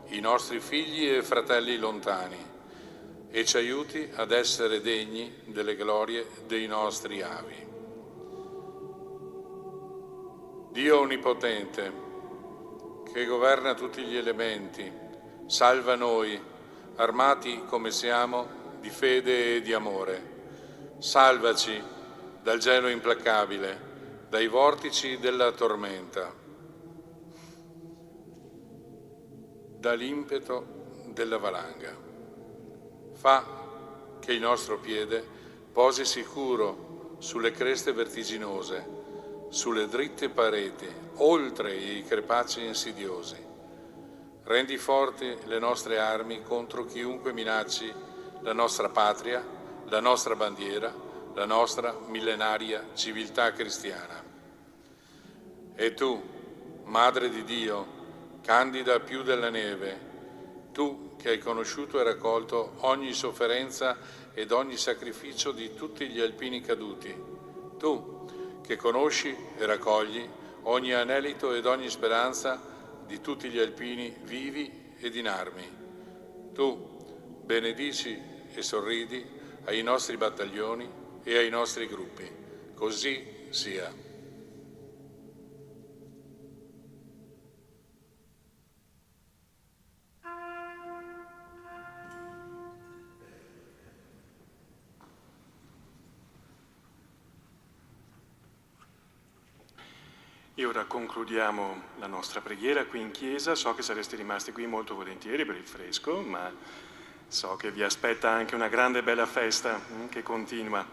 i nostri figli e fratelli lontani, e ci aiuti ad essere degni delle glorie dei nostri avi. Dio Onnipotente, che governa tutti gli elementi, salva noi, armati come siamo di fede e di amore. Salvaci dal gelo implacabile, dai vortici della tormenta, dall'impeto della valanga. Fa che il nostro piede posi sicuro sulle creste vertiginose, sulle dritte pareti, oltre i crepacci insidiosi. Rendi forti le nostre armi contro chiunque minacci la nostra patria, la nostra bandiera, la nostra millenaria civiltà cristiana. E tu, Madre di Dio, candida più della neve, tu che hai conosciuto e raccolto ogni sofferenza ed ogni sacrificio di tutti gli alpini caduti, tu che conosci e raccogli ogni anelito ed ogni speranza di tutti gli alpini vivi ed inermi, tu benedici e sorridi ai nostri battaglioni e ai nostri gruppi. Così sia. E ora concludiamo la nostra preghiera qui in chiesa. So che sareste rimasti qui molto volentieri per il fresco, ma so che vi aspetta anche una grande e bella festa che continua.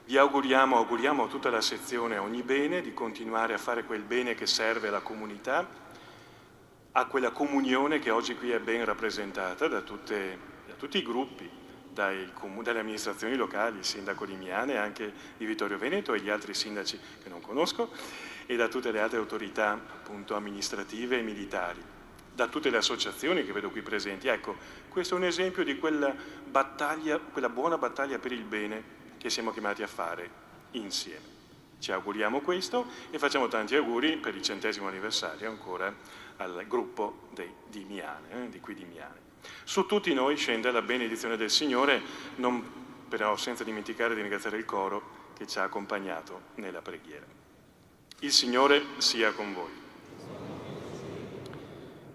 Vi auguriamo a tutta la sezione ogni bene, di continuare a fare quel bene che serve alla comunità, a quella comunione che oggi qui è ben rappresentata da tutti i gruppi, dalle amministrazioni locali, il sindaco di Miane, anche di Vittorio Veneto e gli altri sindaci che non conosco, e da tutte le altre autorità appunto amministrative e militari, da tutte le associazioni che vedo qui presenti. Ecco, questo è un esempio di quella battaglia, quella buona battaglia per il bene che siamo chiamati a fare insieme. Ci auguriamo questo e facciamo tanti auguri per il 100° anniversario ancora al gruppo di Miane, di qui di Miane. Su tutti noi scende la benedizione del Signore, però senza dimenticare di ringraziare il coro che ci ha accompagnato nella preghiera. Il Signore sia con voi.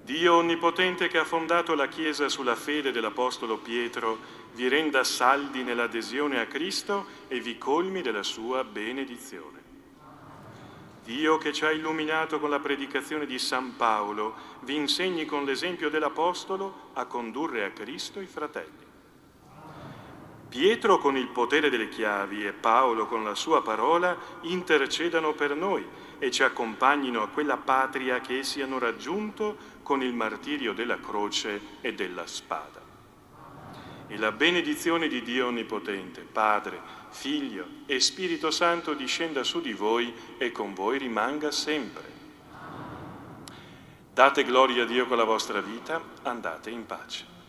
Dio Onnipotente, che ha fondato la Chiesa sulla fede dell'Apostolo Pietro, vi renda saldi nell'adesione a Cristo e vi colmi della sua benedizione. Dio, che ci ha illuminato con la predicazione di San Paolo, vi insegni con l'esempio dell'Apostolo a condurre a Cristo i fratelli. Pietro con il potere delle chiavi e Paolo con la sua parola intercedano per noi e ci accompagnino a quella patria che essi hanno raggiunto con il martirio della croce e della spada. E la benedizione di Dio Onnipotente, Padre, Figlio e Spirito Santo discenda su di voi e con voi rimanga sempre. Date gloria a Dio con la vostra vita, andate in pace.